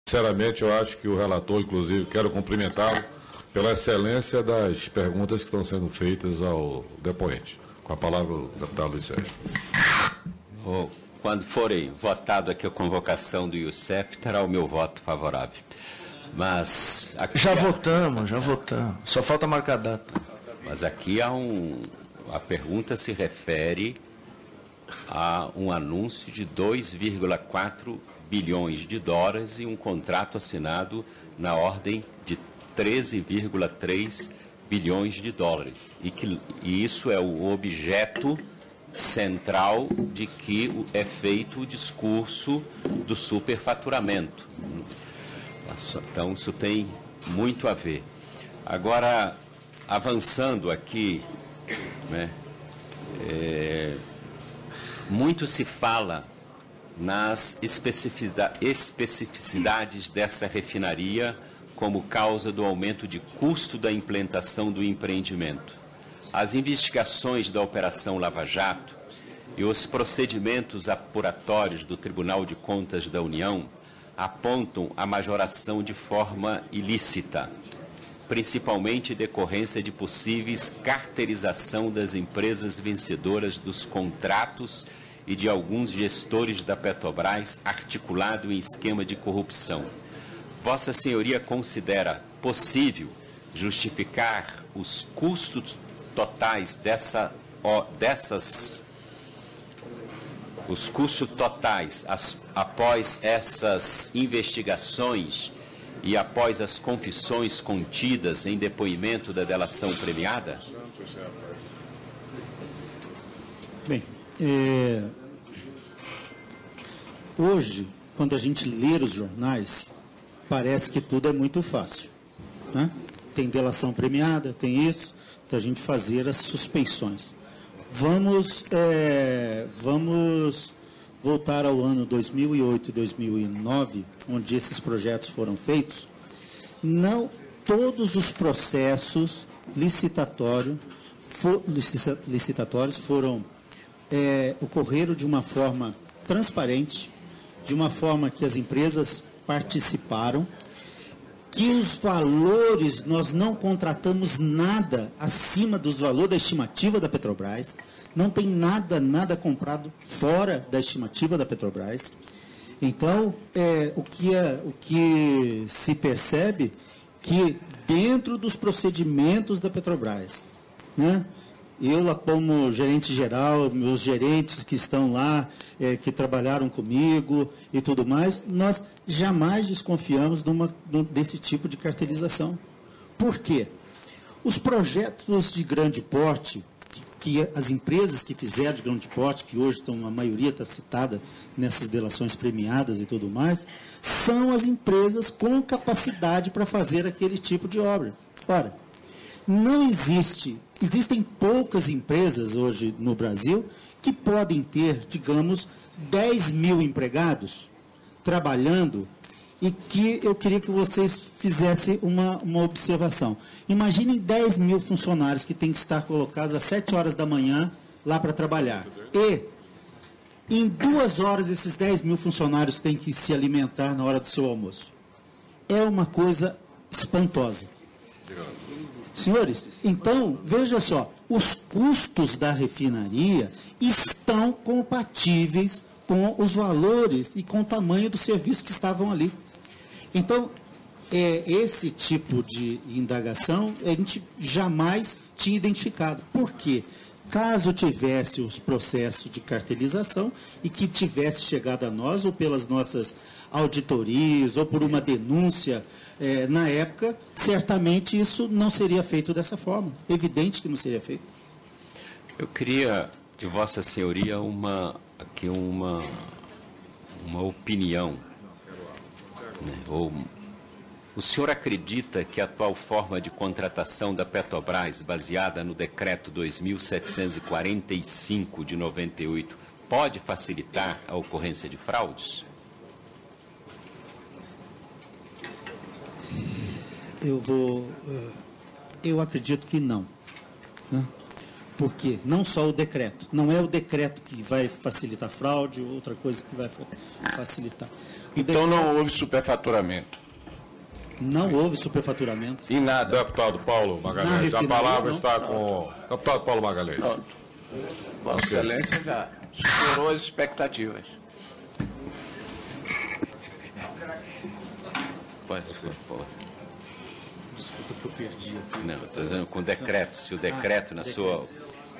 Sinceramente, eu acho que o relator, inclusive, quero cumprimentá-lo pela excelência das perguntas que estão sendo feitas ao depoente. Com a palavra, o deputado Luiz Sérgio. Quando forem votado aqui a convocação do IUCEP, terá o meu voto favorável. Mas já votamos. Só falta marcar a data. Mas aqui a pergunta se refere a um anúncio de 2,4 bilhões de dólares e um contrato assinado na ordem de 13,3 bilhões de dólares. E isso é o objeto central de que é feito o discurso do superfaturamento. Então, isso tem muito a ver. Agora, avançando aqui, né, muito se fala nas especificidades dessa refinaria como causa do aumento de custo da implantação do empreendimento. As investigações da Operação Lava Jato e os procedimentos apuratórios do Tribunal de Contas da União apontam a majoração de forma ilícita, principalmente decorrência de possíveis carteirização das empresas vencedoras dos contratos e de alguns gestores da Petrobras articulado em esquema de corrupção. Vossa Senhoria considera possível justificar os custos totais os custos totais após essas investigações e após as confissões contidas em depoimento da delação premiada? Bem, hoje, quando a gente lê os jornais, parece que tudo é muito fácil, né? Tem delação premiada, tem isso, então a gente fazer as suspeições. Vamos voltar ao ano 2008 e 2009, onde esses projetos foram feitos. Não todos os processos licitatórios ocorreram de uma forma transparente, de uma forma que as empresas participaram, que os valores, nós não contratamos nada acima dos valores da estimativa da Petrobras, não tem nada comprado fora da estimativa da Petrobras. Então, o que se percebe que dentro dos procedimentos da Petrobras, né, eu lá como gerente geral, meus gerentes que estão lá, que trabalharam comigo e tudo mais, nós jamais desconfiamos desse tipo de cartelização. Por quê? Os projetos de grande porte, que as empresas que fizeram de grande porte, que hoje a maioria está citada nessas delações premiadas e tudo mais, são as empresas com capacidade para fazer aquele tipo de obra. Ora, existem poucas empresas hoje no Brasil que podem ter, digamos, 10 mil empregados trabalhando e que eu queria que vocês fizessem uma observação. Imaginem 10 mil funcionários que têm que estar colocados às 7 horas da manhã lá para trabalhar. E em 2 horas esses 10 mil funcionários têm que se alimentar na hora do seu almoço. É uma coisa espantosa. Senhores, então, veja só, os custos da refinaria estão compatíveis com os valores e com o tamanho do serviço que estavam ali. Então, esse tipo de indagação a gente jamais tinha identificado. Por quê? Caso tivesse os processos de cartelização e que tivesse chegado a nós, ou pelas nossas auditorias, ou por uma denúncia na época, certamente isso não seria feito dessa forma. Evidente que não seria feito. Eu queria de Vossa Senhoria uma opinião. Né? O senhor acredita que a atual forma de contratação da Petrobras, baseada no decreto 2745 de 98, pode facilitar a ocorrência de fraudes? Eu acredito que não, né? Porque não só o decreto, não é o decreto que vai facilitar fraude, outra coisa que vai facilitar. Então não houve superfaturamento. Não houve superfaturamento. E nada. Deputado Paulo Magalhães, a palavra está com o deputado Paulo Magalhães. Vossa Excelência já superou as expectativas. Pode ser, pode. Desculpa que eu perdi aqui. Não, estou dizendo com o decreto, se o decreto na sua...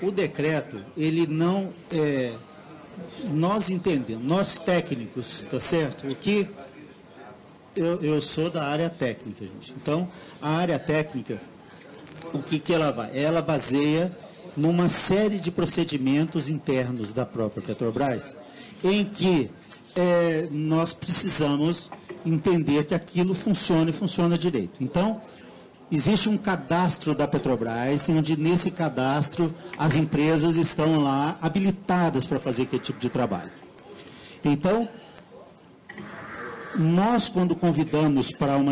O decreto, ele não... nós entendemos, nós técnicos, tá certo? O que... Eu sou da área técnica, gente. Então, a área técnica, o que ela vai? Ela baseia numa série de procedimentos internos da própria Petrobras, em que nós precisamos entender que aquilo funciona e funciona direito. Então, existe um cadastro da Petrobras, onde nesse cadastro as empresas estão lá habilitadas para fazer aquele tipo de trabalho. Então, nós, quando convidamos para um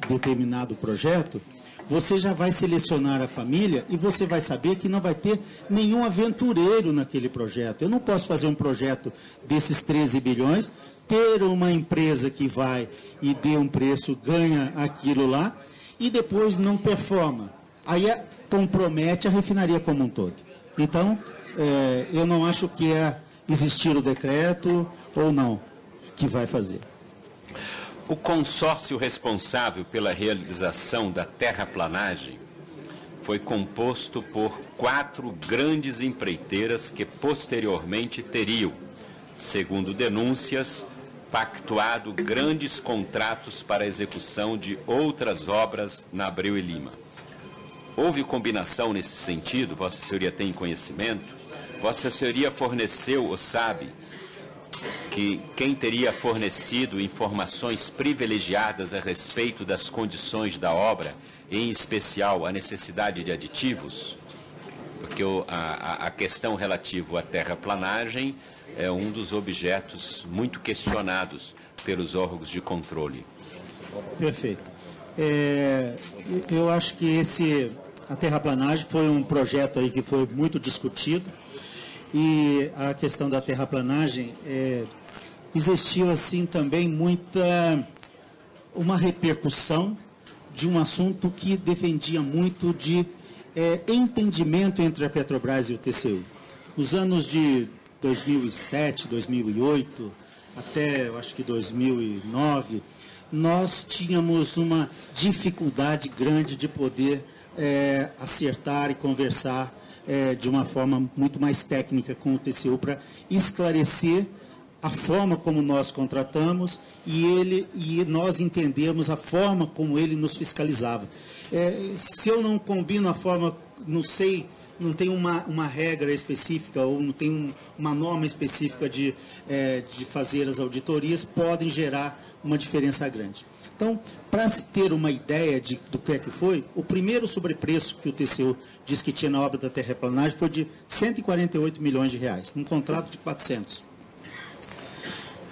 determinado projeto, você já vai selecionar a família e você vai saber que não vai ter nenhum aventureiro naquele projeto. Eu não posso fazer um projeto desses 13 bilhões, ter uma empresa que vai e dê um preço, ganha aquilo lá, e depois não performa. Aí compromete a refinaria como um todo. Então, eu não acho que existir o decreto ou não que vai fazer. O consórcio responsável pela realização da terraplanagem foi composto por 4 grandes empreiteiras que posteriormente teriam, segundo denúncias, pactuado grandes contratos para a execução de outras obras na Abreu e Lima. Houve combinação nesse sentido? Vossa Senhoria tem conhecimento? Vossa Senhoria forneceu ou sabe que quem teria fornecido informações privilegiadas a respeito das condições da obra, em especial a necessidade de aditivos? Porque a questão relativa à terraplanagem é um dos objetos muito questionados pelos órgãos de controle. Perfeito. Eu acho que a terraplanagem foi um projeto aí que foi muito discutido, e a questão da terraplanagem existiu assim também uma repercussão de um assunto que defendia muito de entendimento entre a Petrobras e o TCU. Nos anos de 2007, 2008, até eu acho que 2009, nós tínhamos uma dificuldade grande de poder acertar e conversar de uma forma muito mais técnica com o TCU para esclarecer a forma como nós contratamos e nós entendemos a forma como ele nos fiscalizava. Se eu não combino a forma, não sei, não tem uma regra específica ou não tem uma norma específica de fazer as auditorias, podem gerar uma diferença grande. Então, para se ter uma ideia do que é que foi, o primeiro sobrepreço que o TCU disse que tinha na obra da terraplanagem foi de 148 milhões de reais, num contrato de 400.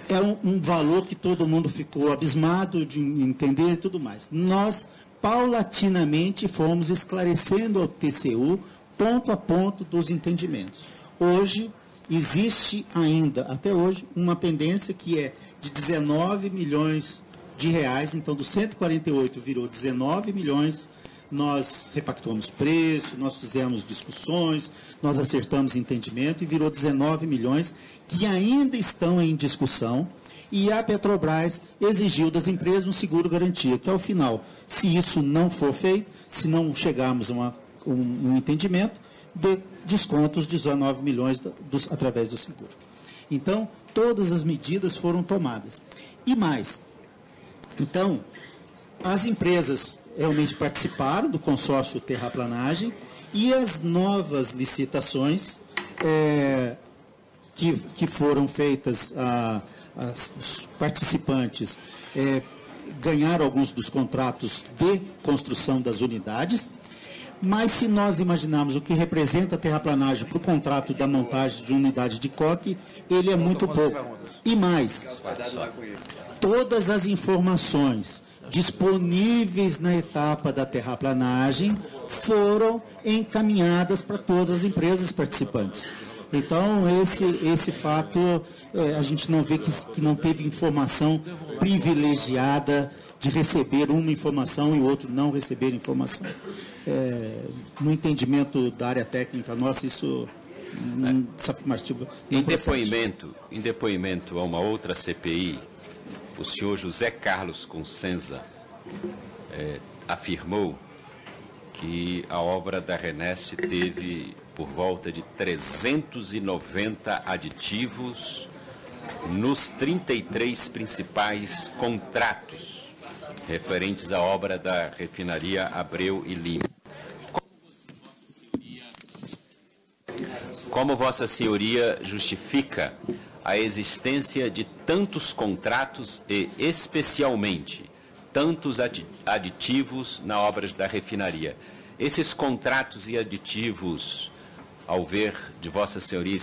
É um valor que todo mundo ficou abismado de entender e tudo mais. Nós, paulatinamente, fomos esclarecendo ao TCU, ponto a ponto, dos entendimentos. Hoje, existe ainda, até hoje, uma pendência que é de 19 milhões de reais, então dos 148 virou 19 milhões, nós repactuamos preço, nós fizemos discussões, nós acertamos entendimento e virou 19 milhões que ainda estão em discussão, e a Petrobras exigiu das empresas um seguro-garantia, que ao final, se isso não for feito, se não chegarmos a um entendimento, de descontos de 19 milhões através do seguro. Então, todas as medidas foram tomadas. E mais, então, as empresas realmente participaram do consórcio terraplanagem e as novas licitações que foram feitas, os participantes ganharam alguns dos contratos de construção das unidades, mas se nós imaginarmos o que representa a terraplanagem para o contrato da montagem de unidade de coque, ele é muito pouco. E mais, todas as informações disponíveis na etapa da terraplanagem foram encaminhadas para todas as empresas participantes. Então, esse fato, a gente não vê que não teve informação privilegiada de receber uma informação e o outro não receber informação. No entendimento da área técnica nossa, isso essa afirmativa não procede. Em depoimento a uma outra CPI, o senhor José Carlos Consenza afirmou que a obra da RENEST teve por volta de 390 aditivos nos 33 principais contratos referentes à obra da refinaria Abreu e Lima. Como Vossa Senhoria justifica a existência de tantos contratos e, especialmente, tantos aditivos na obra da refinaria? Esses contratos e aditivos, ao ver de Vossa Senhoria,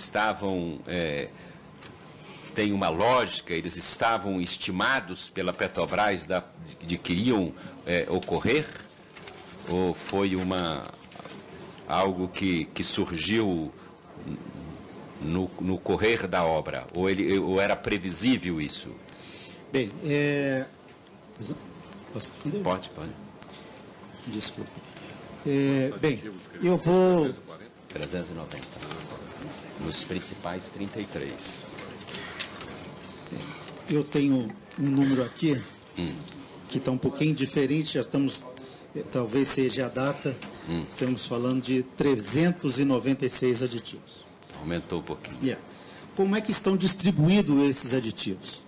tem uma lógica, eles estavam estimados pela Petrobras de que iriam ocorrer? Ou foi algo que surgiu no correr da obra? Ou era previsível isso? Bem, posso responder? Pode. Desculpa. Bem, eu vou... 390. Nos principais 33. Eu tenho um número aqui que está um pouquinho diferente, já estamos, talvez seja a data, estamos falando de 396 aditivos. Aumentou um pouquinho. Como é que estão distribuídos esses aditivos?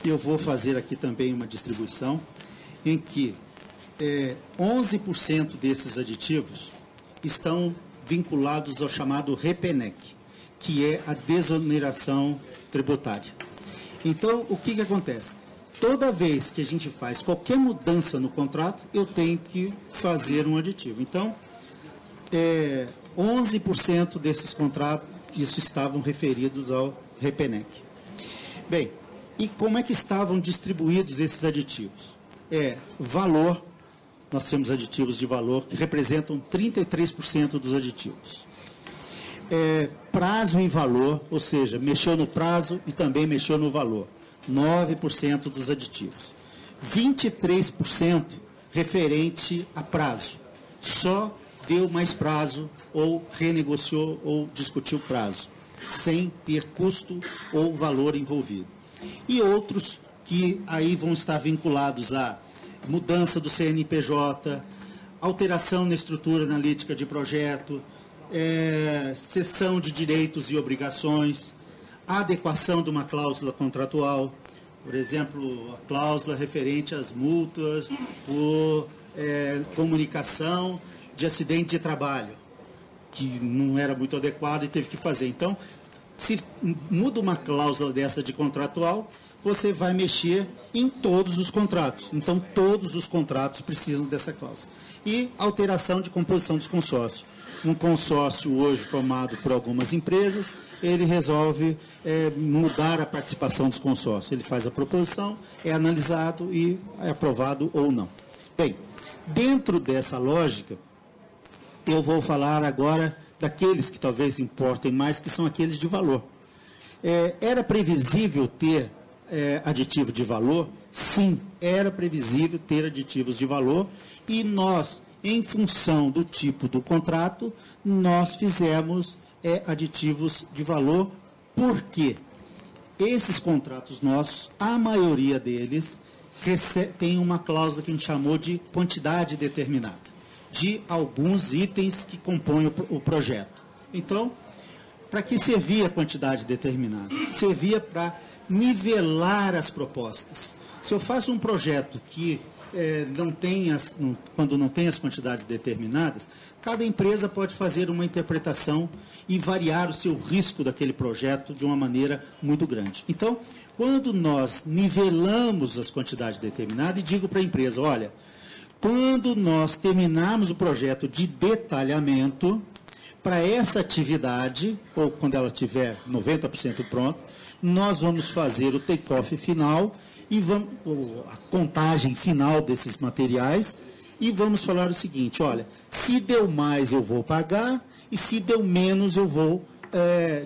Eu vou fazer aqui também uma distribuição em que 11% desses aditivos estão vinculados ao chamado REPENEC, que é a desoneração tributária. Então, o que acontece? Toda vez que a gente faz qualquer mudança no contrato, eu tenho que fazer um aditivo. Então, 11% desses contratos, isso estavam referidos ao REPENEC. Bem, e como é que estavam distribuídos esses aditivos? Valor, nós temos aditivos de valor que representam 33% dos aditivos. Prazo e valor, ou seja, mexeu no prazo e também mexeu no valor, 9% dos aditivos. 23% referente a prazo, só deu mais prazo ou renegociou ou discutiu prazo, sem ter custo ou valor envolvido. E outros que aí vão estar vinculados a mudança do CNPJ, alteração na estrutura analítica de projeto, cessão de direitos e obrigações, adequação de uma cláusula contratual, por exemplo, a cláusula referente às multas por comunicação de acidente de trabalho, que não era muito adequado e teve que fazer. Então, se muda uma cláusula dessa de contratual, você vai mexer em todos os contratos. Então, todos os contratos precisam dessa cláusula. E alteração de composição dos consórcios. Um consórcio hoje formado por algumas empresas, ele resolve mudar a participação dos consórcios. Ele faz a proposição, é analisado e é aprovado ou não. Bem, dentro dessa lógica, eu vou falar agora daqueles que talvez importem mais, que são aqueles de valor. Era previsível ter aditivo de valor? Sim, era previsível ter aditivos de valor e nós, em função do tipo do contrato, nós fizemos aditivos de valor. Por quê? Esses contratos nossos, a maioria deles, tem uma cláusula que a gente chamou de quantidade determinada, de alguns itens que compõem o projeto. Então, para que servia a quantidade determinada? Servia para nivelar as propostas. Se eu faço um projeto que quando não tem as quantidades determinadas, cada empresa pode fazer uma interpretação e variar o seu risco daquele projeto de uma maneira muito grande. Então, quando nós nivelamos as quantidades determinadas, e digo para a empresa, olha, quando nós terminarmos o projeto de detalhamento, para essa atividade, ou quando ela tiver 90% pronto, nós vamos fazer o take-off final e vamos a contagem final desses materiais e vamos falar o seguinte, olha, se deu mais eu vou pagar e se deu menos eu vou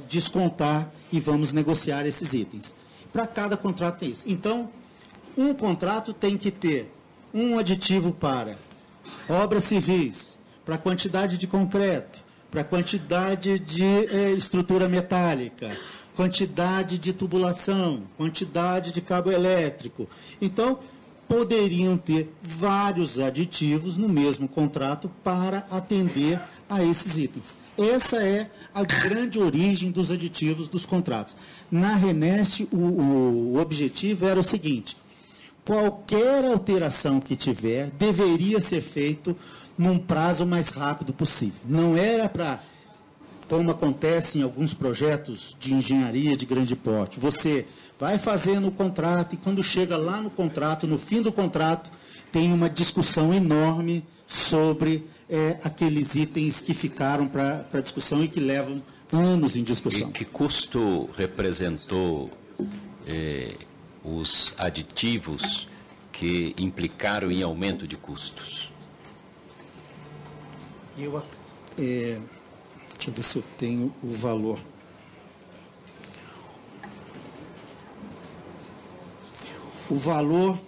descontar e vamos negociar esses itens. Para cada contrato tem isso. Então, um contrato tem que ter um aditivo para obras civis, para quantidade de concreto, para quantidade de estrutura metálica, quantidade de tubulação, quantidade de cabo elétrico. Então, poderiam ter vários aditivos no mesmo contrato para atender a esses itens. Essa é a grande origem dos aditivos dos contratos. Na RENEST, o objetivo era o seguinte, qualquer alteração que tiver deveria ser feito num prazo mais rápido possível. Não era para, como acontece em alguns projetos de engenharia de grande porte, você vai fazendo o contrato e quando chega lá no contrato, no fim do contrato, tem uma discussão enorme sobre aqueles itens que ficaram para discussão e que levam anos em discussão. E que custo representou os aditivos que implicaram em aumento de custos? Deixa eu ver se eu tenho o valor. O valor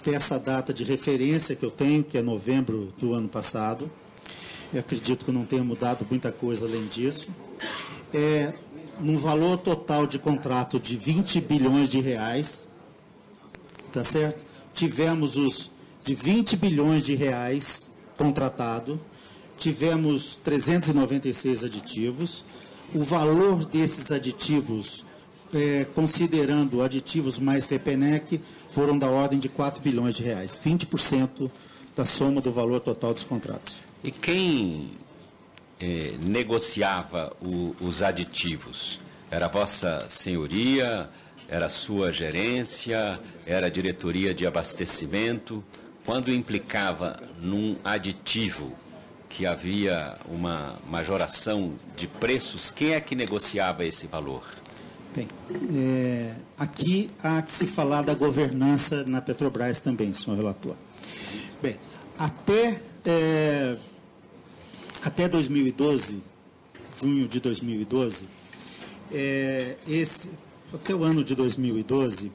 dessa data de referência que eu tenho, que é novembro do ano passado, eu acredito que não tenha mudado muita coisa além disso, num valor total de contrato de 20 bilhões de reais, tá certo? Tivemos os de 20 bilhões de reais contratado, tivemos 396 aditivos, o valor desses aditivos, considerando aditivos mais Repenec, foram da ordem de 4 bilhões de reais, 20% da soma do valor total dos contratos. E quem negociava os aditivos? Era a Vossa Senhoria? Era a sua gerência? Era a diretoria de abastecimento? Quando implicava num aditivo que havia uma majoração de preços, quem é que negociava esse valor? Bem, aqui há que se falar da governança na Petrobras também, senhor relator. Bem, até 2012, junho de 2012, até o ano de 2012,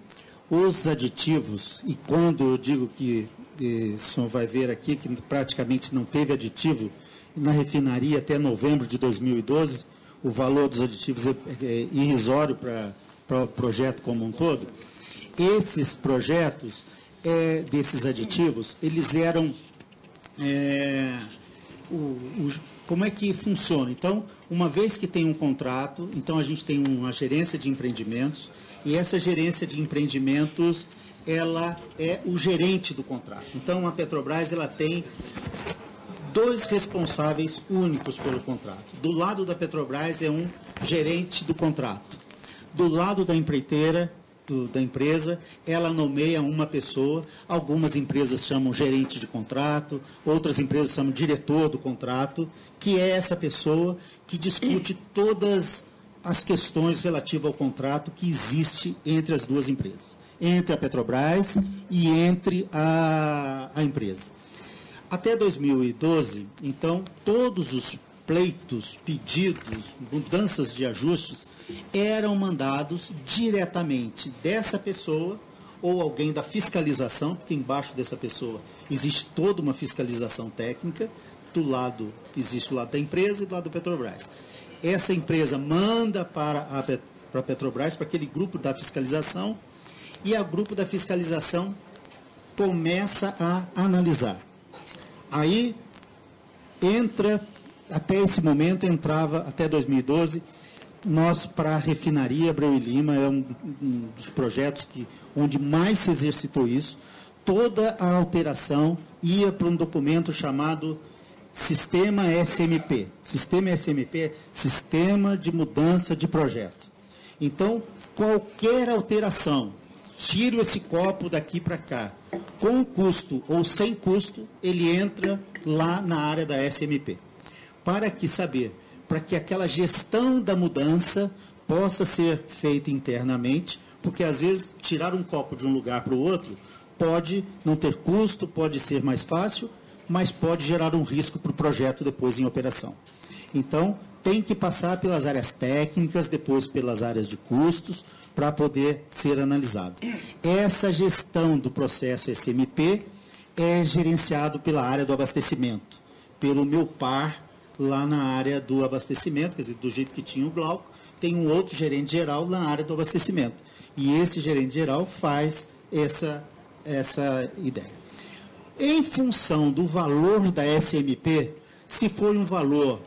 os aditivos, e quando eu digo que o senhor vai ver aqui que praticamente não teve aditivo na refinaria até novembro de 2012, o valor dos aditivos é irrisório para o projeto como um todo. Esses projetos desses aditivos, eles eram... como é que funciona? Então, uma vez que tem um contrato, então a gente tem uma gerência de empreendimentos, e essa gerência de empreendimentos, ela é o gerente do contrato. Então, a Petrobras, ela tem 2 responsáveis únicos pelo contrato. Do lado da Petrobras é um gerente do contrato. Do lado da empreiteira, da empresa, ela nomeia uma pessoa. Algumas empresas chamam gerente de contrato, outras empresas chamam diretor do contrato, que é essa pessoa que discute todas as questões relativas ao contrato que existe entre as duas empresas, entre a Petrobras e entre a empresa. Até 2012, então, todos os pleitos, pedidos, mudanças de ajustes, eram mandados diretamente dessa pessoa ou alguém da fiscalização, porque embaixo dessa pessoa existe toda uma fiscalização técnica, existe o lado da empresa e do lado da Petrobras. Essa empresa manda para a Petrobras, para aquele grupo da fiscalização, e o grupo da fiscalização começa a analisar. Aí até esse momento entrava, até 2012, nós para a refinaria Abreu e Lima, é um dos projetos onde mais se exercitou isso, toda a alteração ia para um documento chamado Sistema SMP. Sistema SMP é Sistema de Mudança de Projeto. Então, qualquer alteração, tiro esse copo daqui para cá, com custo ou sem custo, ele entra lá na área da SMP. Para que aquela gestão da mudança possa ser feita internamente, porque às vezes tirar um copo de um lugar para o outro pode não ter custo, pode ser mais fácil, mas pode gerar um risco para o projeto depois em operação. Então, tem que passar pelas áreas técnicas, depois pelas áreas de custos, para poder ser analisado. Essa gestão do processo SMP é gerenciado pela área do abastecimento, pelo meu par lá na área do abastecimento, quer dizer, do jeito que tinha o Glauco, tem um outro gerente geral na área do abastecimento. E esse gerente geral faz essa ideia. Em função do valor da SMP, se for um valor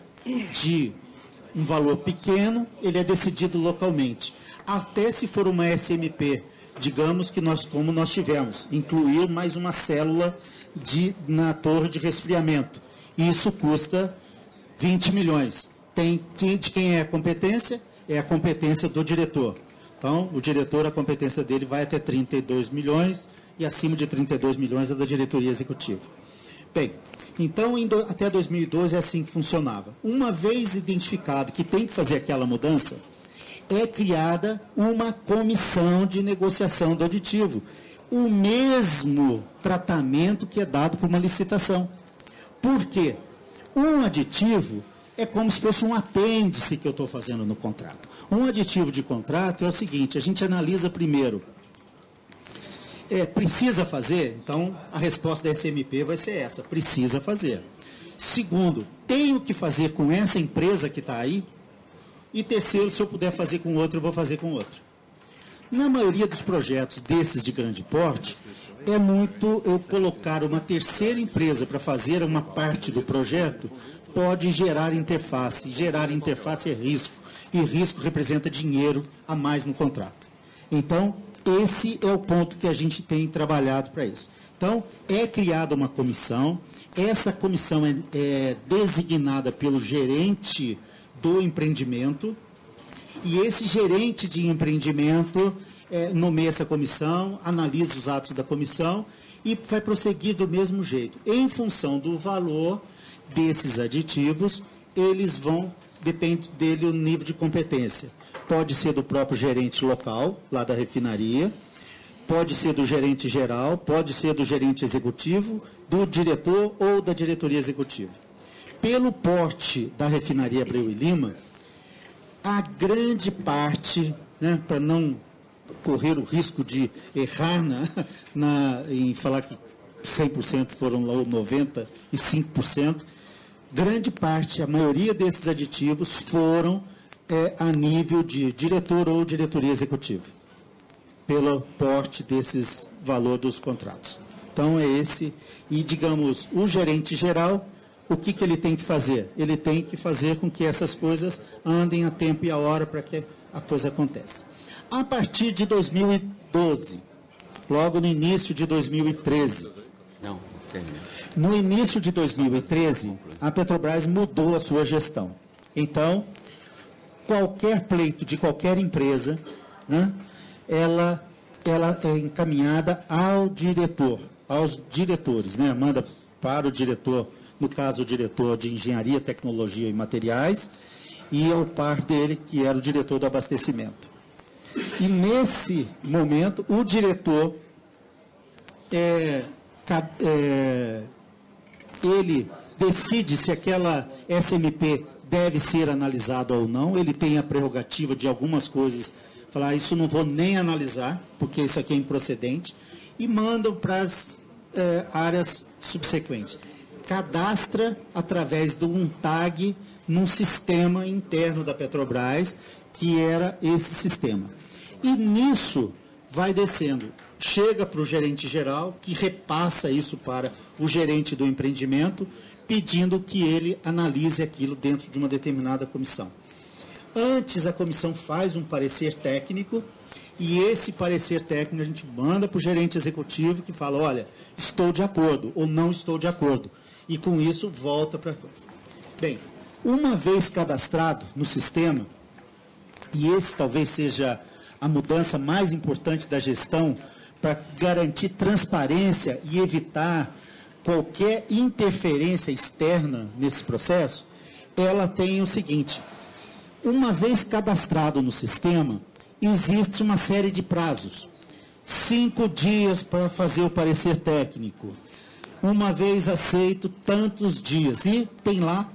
pequeno, ele é decidido localmente. Até se for uma SMP, digamos que como nós tivemos, incluir mais uma célula na torre de resfriamento. Isso custa 20 milhões. De quem é a competência? É a competência do diretor. Então, o diretor, a competência dele vai até 32 milhões e acima de 32 milhões é da diretoria executiva. Bem, então, até 2012 é assim que funcionava. Uma vez identificado que tem que fazer aquela mudança, é criada uma comissão de negociação do aditivo. O mesmo tratamento que é dado por uma licitação. Por quê? Um aditivo é como se fosse um apêndice que eu estou fazendo no contrato. Um aditivo de contrato é o seguinte, a gente analisa primeiro, precisa fazer? Então, a resposta da SMP vai ser essa, precisa fazer. Segundo, tenho que fazer com essa empresa que está aí? E terceiro, se eu puder fazer com outro, eu vou fazer com outro. Na maioria dos projetos desses de grande porte, é muito eu colocar uma terceira empresa para fazer uma parte do projeto, pode gerar interface. Gerar interface é risco. E risco representa dinheiro a mais no contrato. Então, esse é o ponto que a gente tem trabalhado para isso. Então, é criada uma comissão. Essa comissão é designada pelo gerente do empreendimento. E esse gerente de empreendimento nomeia essa comissão, analisa os atos da comissão e vai prosseguir do mesmo jeito. Em função do valor desses aditivos, eles vão, depende dele o nível de competência. Pode ser do próprio gerente local, lá da refinaria, pode ser do gerente geral, pode ser do gerente executivo, do diretor ou da diretoria executiva. Pelo porte da refinaria Abreu e Lima, a grande parte, para não correr o risco de errar em falar que 100% foram lá 95%, grande parte, a maioria desses aditivos foram a nível de diretor ou diretoria executiva, pelo porte desses valor dos contratos. Então, é esse. E, digamos, o gerente geral, o que ele tem que fazer? Ele tem que fazer com que essas coisas andem a tempo e a hora para que a coisa aconteça. A partir de 2012, logo no início de 2013, no início de 2013, a Petrobras mudou a sua gestão. Então, qualquer pleito de qualquer empresa, ela é encaminhada ao diretor, aos diretores, manda para o diretor, no caso o diretor de Engenharia, Tecnologia e Materiais, e ao par dele, que era o diretor do abastecimento. E nesse momento, o diretor, ele decide se aquela SMP deve ser analisada ou não, ele tem a prerrogativa de algumas coisas, falar, isso não vou nem analisar, porque isso aqui é improcedente, e mandam para as áreas subsequentes. Cadastra através de um tag num sistema interno da Petrobras, que era esse sistema. E nisso vai descendo. Chega para o gerente geral, que repassa isso para o gerente do empreendimento, pedindo que ele analise aquilo dentro de uma determinada comissão. Antes, a comissão faz um parecer técnico, e esse parecer técnico a gente manda para o gerente executivo, que fala, olha, estou de acordo ou não estou de acordo. E com isso, volta para a coisa. Bem, uma vez cadastrado no sistema, e esse talvez seja a mudança mais importante da gestão, para garantir transparência e evitar qualquer interferência externa nesse processo, ela tem o seguinte, uma vez cadastrado no sistema, existe uma série de prazos. 5 dias para fazer o parecer técnico. Uma vez aceito, tantos dias. E tem lá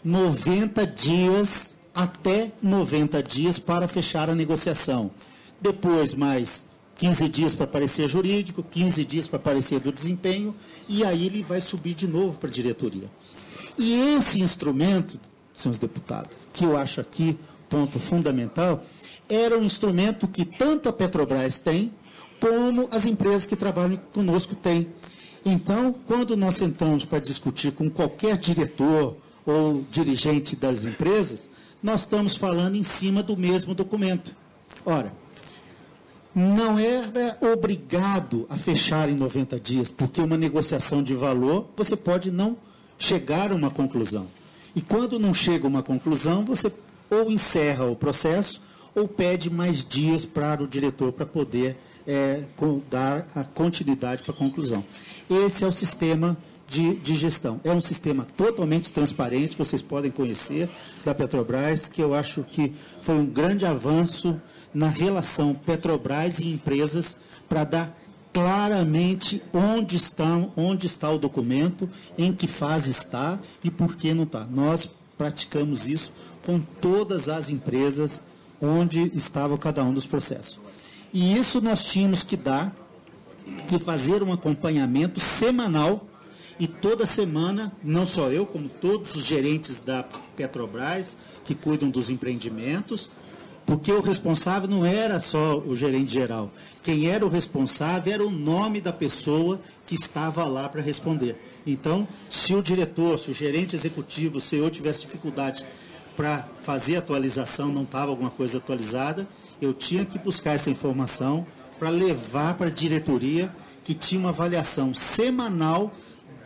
90 dias, até 90 dias para fechar a negociação. Depois, mais 15 dias para parecer jurídico, 15 dias para parecer do desempenho, e aí ele vai subir de novo para a diretoria. E esse instrumento, senhores deputados, que eu acho aqui ponto fundamental, era um instrumento que tanto a Petrobras tem, como as empresas que trabalham conosco têm. Então, quando nós sentamos para discutir com qualquer diretor ou dirigente das empresas, nós estamos falando em cima do mesmo documento. Ora, não era obrigado a fechar em 90 dias, porque uma negociação de valor, você pode não chegar a uma conclusão. E quando não chega a uma conclusão, você ou encerra o processo, ou pede mais dias para o diretor para poder dar a continuidade para a conclusão. Esse é o sistema de gestão. É um sistema totalmente transparente, vocês podem conhecer, da Petrobras, que eu acho que foi um grande avanço na relação Petrobras e empresas para dar claramente onde está o documento, em que fase está e por que não está. Nós praticamos isso com todas as empresas onde estava cada um dos processos. E isso nós tínhamos que fazer um acompanhamento semanal, e toda semana, não só eu, como todos os gerentes da Petrobras, que cuidam dos empreendimentos, porque o responsável não era só o gerente geral. Quem era o responsável era o nome da pessoa que estava lá para responder. Então, se o diretor, se o gerente executivo, se eu tivesse dificuldade para fazer a atualização, não estava alguma coisa atualizada, eu tinha que buscar essa informação para levar para a diretoria, que tinha uma avaliação semanal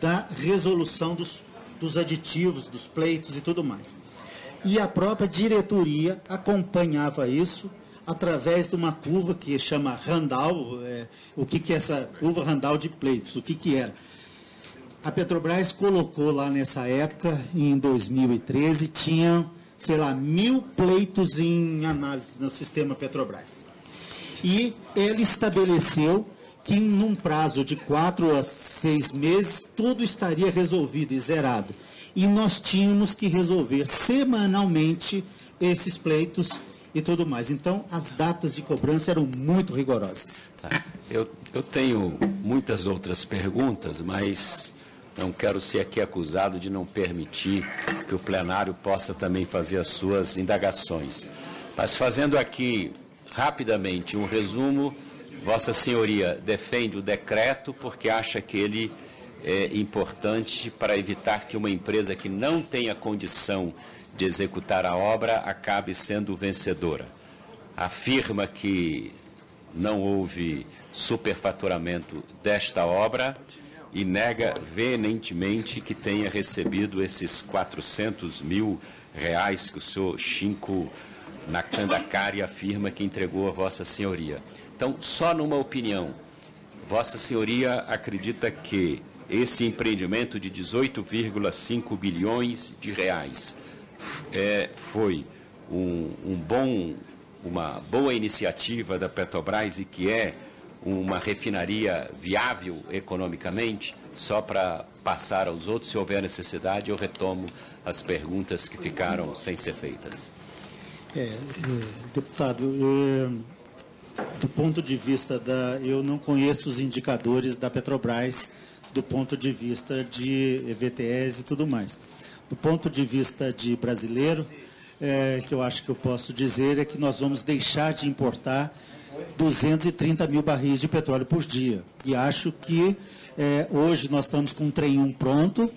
da resolução dos aditivos, dos pleitos e tudo mais. E a própria diretoria acompanhava isso através de uma curva que chama Randall. O que é essa curva Randall de pleitos? O que era? A Petrobras colocou lá nessa época, em 2013, tinha, sei lá, 1.000 pleitos em análise no sistema Petrobras. E ele estabeleceu que num prazo de 4 a 6 meses, tudo estaria resolvido e zerado. E nós tínhamos que resolver semanalmente esses pleitos e tudo mais. Então, as datas de cobrança eram muito rigorosas. Tá. Eu tenho muitas outras perguntas, mas não quero ser aqui acusado de não permitir que o plenário possa também fazer as suas indagações. Mas fazendo aqui rapidamente um resumo, Vossa Senhoria defende o decreto porque acha que ele é importante para evitar que uma empresa que não tenha condição de executar a obra acabe sendo vencedora. Afirma que não houve superfaturamento desta obra e nega veementemente que tenha recebido esses R$400 mil que o senhor Chinco Nakandakari afirma que entregou a Vossa Senhoria. Então, só numa opinião, Vossa Senhoria acredita que esse empreendimento de 18,5 bilhões de reais foi uma boa iniciativa da Petrobras e que é uma refinaria viável economicamente? Só para passar aos outros, se houver necessidade, eu retomo as perguntas que ficaram sem ser feitas. Deputado, do ponto de vista eu não conheço os indicadores da Petrobras do ponto de vista de VTS e tudo mais. Do ponto de vista de brasileiro, que eu acho que eu posso dizer é que nós vamos deixar de importar 230 mil barris de petróleo por dia. E acho que hoje nós estamos com o trem 1 pronto,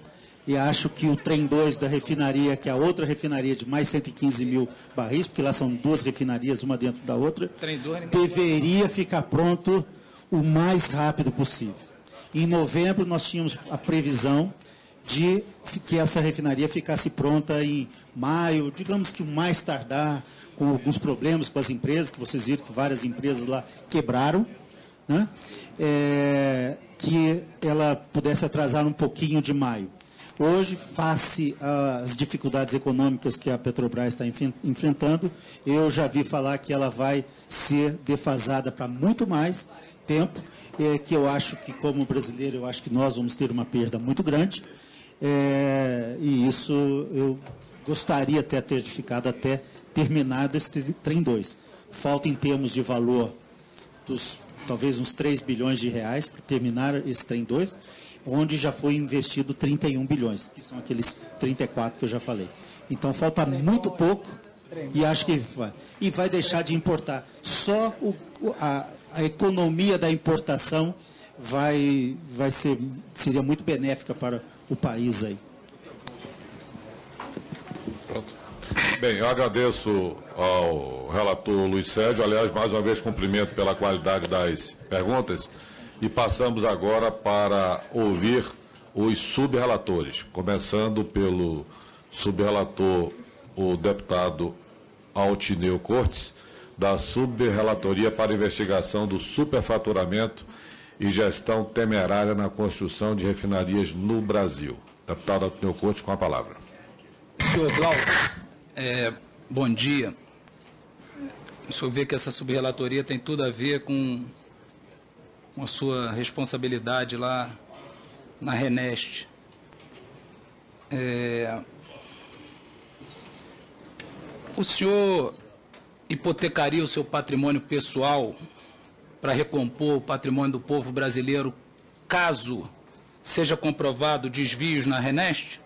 e acho que o trem 2 da refinaria, que é a outra refinaria de mais 115 mil barris, porque lá são 2 refinarias, uma dentro da outra, deveria ficar pronto o mais rápido possível. Em novembro, nós tínhamos a previsão de que essa refinaria ficasse pronta em maio, digamos que o mais tardar, com alguns problemas com as empresas, que vocês viram que várias empresas lá quebraram, né? Que ela pudesse atrasar um pouquinho de maio. Hoje, face às dificuldades econômicas que a Petrobras está enfrentando, eu já vi falar que ela vai ser defasada para muito mais tempo, que eu acho que, como brasileiro, eu acho que nós vamos ter uma perda muito grande, e isso eu gostaria até ter ficado até terminado esse trem 2. Falta em termos de valor talvez uns 3 bilhões de reais para terminar esse trem 2, onde já foi investido 31 bilhões, que são aqueles 34 que eu já falei. Então, falta muito pouco e acho que vai deixar de importar. Só a economia da importação seria muito benéfica para o país aí. Pronto. Bem, eu agradeço ao relator Luiz Sérgio, aliás, mais uma vez cumprimento pela qualidade das perguntas, e passamos agora para ouvir os subrrelatores, começando pelo subrelator, o deputado Altineu Cortes, da Subrelatoria para Investigação do Superfaturamento e Gestão Temerária na Construção de Refinarias no Brasil. Deputado Altineu Cortes, com a palavra. Senhor Glauco, bom dia. O senhor vê que essa subrelatoria tem tudo a ver com a sua responsabilidade lá na Renest. O senhor hipotecaria o seu patrimônio pessoal para recompor o patrimônio do povo brasileiro, caso seja comprovado desvios na Renest?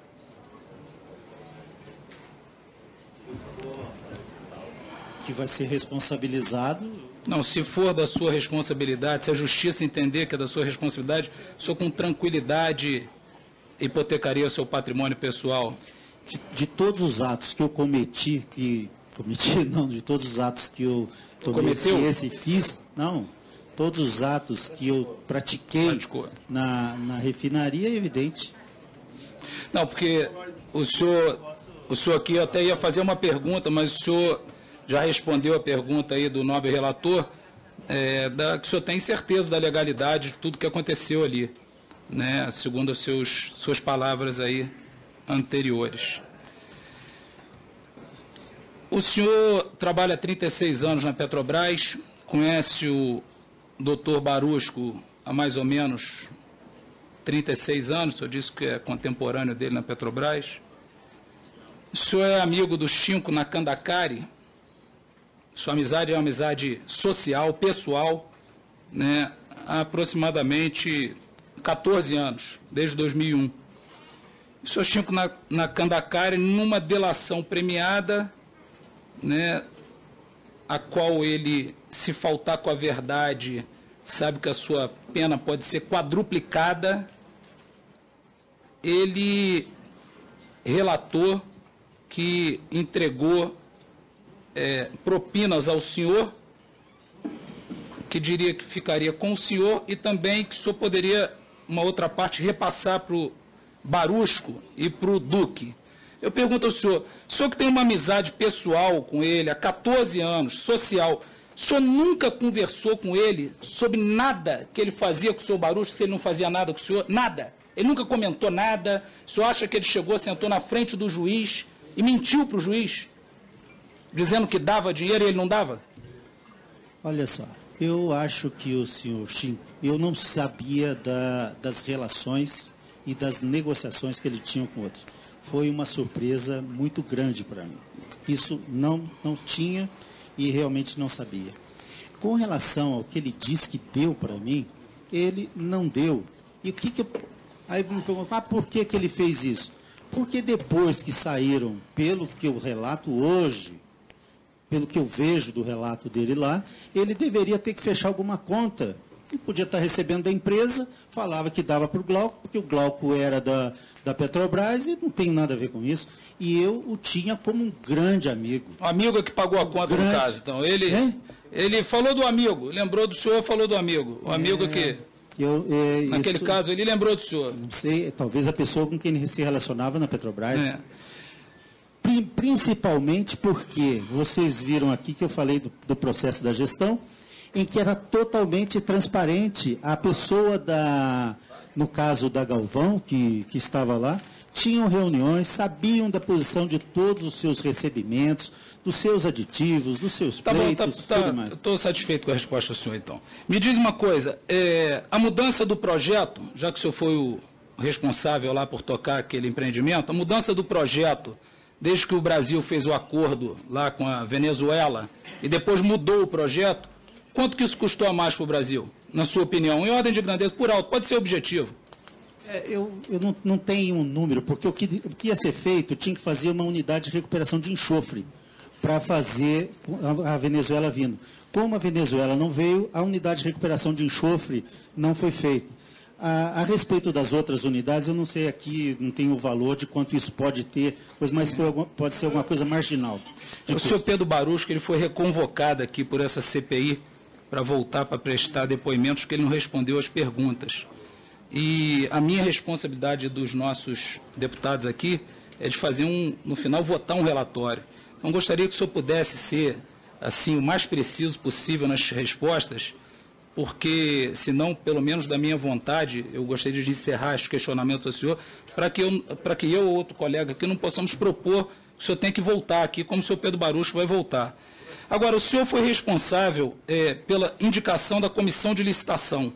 Que vai ser responsabilizado? Não, se for da sua responsabilidade, se a justiça entender que é da sua responsabilidade, o senhor com tranquilidade hipotecaria o seu patrimônio pessoal? De todos os atos que eu cometi, de todos os atos que eu fiz, não, todos os atos que eu pratiquei na refinaria, é evidente. Não, porque o senhor aqui até ia fazer uma pergunta, mas o senhor já respondeu a pergunta aí do nobre relator, que o senhor tem certeza da legalidade de tudo que aconteceu ali, né, segundo as suas palavras aí anteriores. O senhor trabalha há 36 anos na Petrobras, conhece o doutor Barusco há mais ou menos 36 anos, o senhor disse que é contemporâneo dele na Petrobras. O senhor é amigo do Chinco Nakandakari. Sua amizade é uma amizade social, pessoal, né, há aproximadamente 14 anos, desde 2001. O senhor Chinco Nakandakari, numa delação premiada, né, a qual ele, se faltar com a verdade, sabe que a sua pena pode ser quadruplicada, ele relatou que entregou propinas ao senhor, que diria que ficaria com o senhor, e também que o senhor poderia, uma outra parte, repassar para o Barusco e para o Duque. Eu pergunto ao senhor que tem uma amizade pessoal com ele há 14 anos, social, o senhor nunca conversou com ele sobre nada que ele fazia com o senhor Barusco, se ele não fazia nada com o senhor? Nada. Ele nunca comentou nada. O senhor acha que ele chegou, sentou na frente do juiz e mentiu para o juiz, dizendo que dava dinheiro e ele não dava? Olha só, eu acho que o senhor Chinco, eu não sabia das relações e das negociações que ele tinha com outros. Foi uma surpresa muito grande para mim. Isso não tinha e realmente não sabia. Com relação ao que ele disse que deu para mim, ele não deu. E o que aí me perguntam, por que ele fez isso? Porque depois que saíram, pelo que eu relato hoje, pelo que eu vejo do relato dele lá, ele deveria ter que fechar alguma conta. Ele podia estar recebendo da empresa, falava que dava para o Glauco, porque o Glauco era da Petrobras e não tem nada a ver com isso. E eu o tinha como um grande amigo. O amigo é que pagou a conta no caso. Então, ele falou do amigo, lembrou do senhor, falou do amigo. O amigo que, naquele caso, ele lembrou do senhor. Não sei, talvez a pessoa com quem ele se relacionava na Petrobras. Principalmente porque vocês viram aqui que eu falei do processo da gestão, em que era totalmente transparente. A pessoa no caso da Galvão, que estava lá, tinham reuniões, sabiam da posição de todos os seus recebimentos, dos seus aditivos, dos seus pleitos, tudo mais. Estou satisfeito com a resposta do senhor, então. Me diz uma coisa, a mudança do projeto, já que o senhor foi o responsável lá por tocar aquele empreendimento, a mudança do projeto, desde que o Brasil fez o acordo lá com a Venezuela e depois mudou o projeto, quanto que isso custou a mais para o Brasil, na sua opinião? Em ordem de grandeza, por alto, pode ser objetivo. Eu não tenho um número, porque o que ia ser feito tinha que fazer uma unidade de recuperação de enxofre para fazer a Venezuela vindo. Como a Venezuela não veio, a unidade de recuperação de enxofre não foi feita. A respeito das outras unidades, eu não sei aqui, não tenho o valor de quanto isso pode ter, mas pode ser alguma coisa marginal. O senhor Pedro Barusco, ele foi reconvocado aqui por essa CPI para voltar para prestar depoimentos, porque ele não respondeu às perguntas. E a minha responsabilidade dos nossos deputados aqui é de fazer no final, votar um relatório. Então, gostaria que o senhor pudesse ser, assim, o mais preciso possível nas respostas, porque, senão, pelo menos da minha vontade, eu gostaria de encerrar os questionamentos ao senhor, para que eu ou outro colega aqui não possamos propor que o senhor tem que voltar aqui, como o senhor Pedro Barusco vai voltar. Agora, o senhor foi responsável pela indicação da comissão de licitação.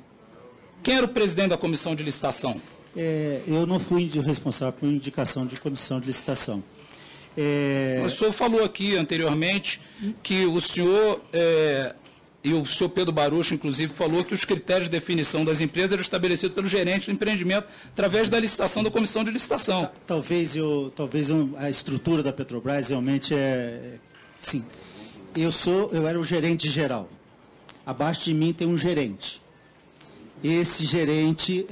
Quem era o presidente da comissão de licitação? Eu não fui responsável por indicação de comissão de licitação. O senhor falou aqui anteriormente que o senhor e o senhor Pedro Barusco, inclusive, falou que os critérios de definição das empresas eram estabelecidos pelo gerente do empreendimento através da licitação da comissão de licitação. Talvez a estrutura da Petrobras realmente sim. Eu era o gerente geral. Abaixo de mim tem um gerente. Esse gerente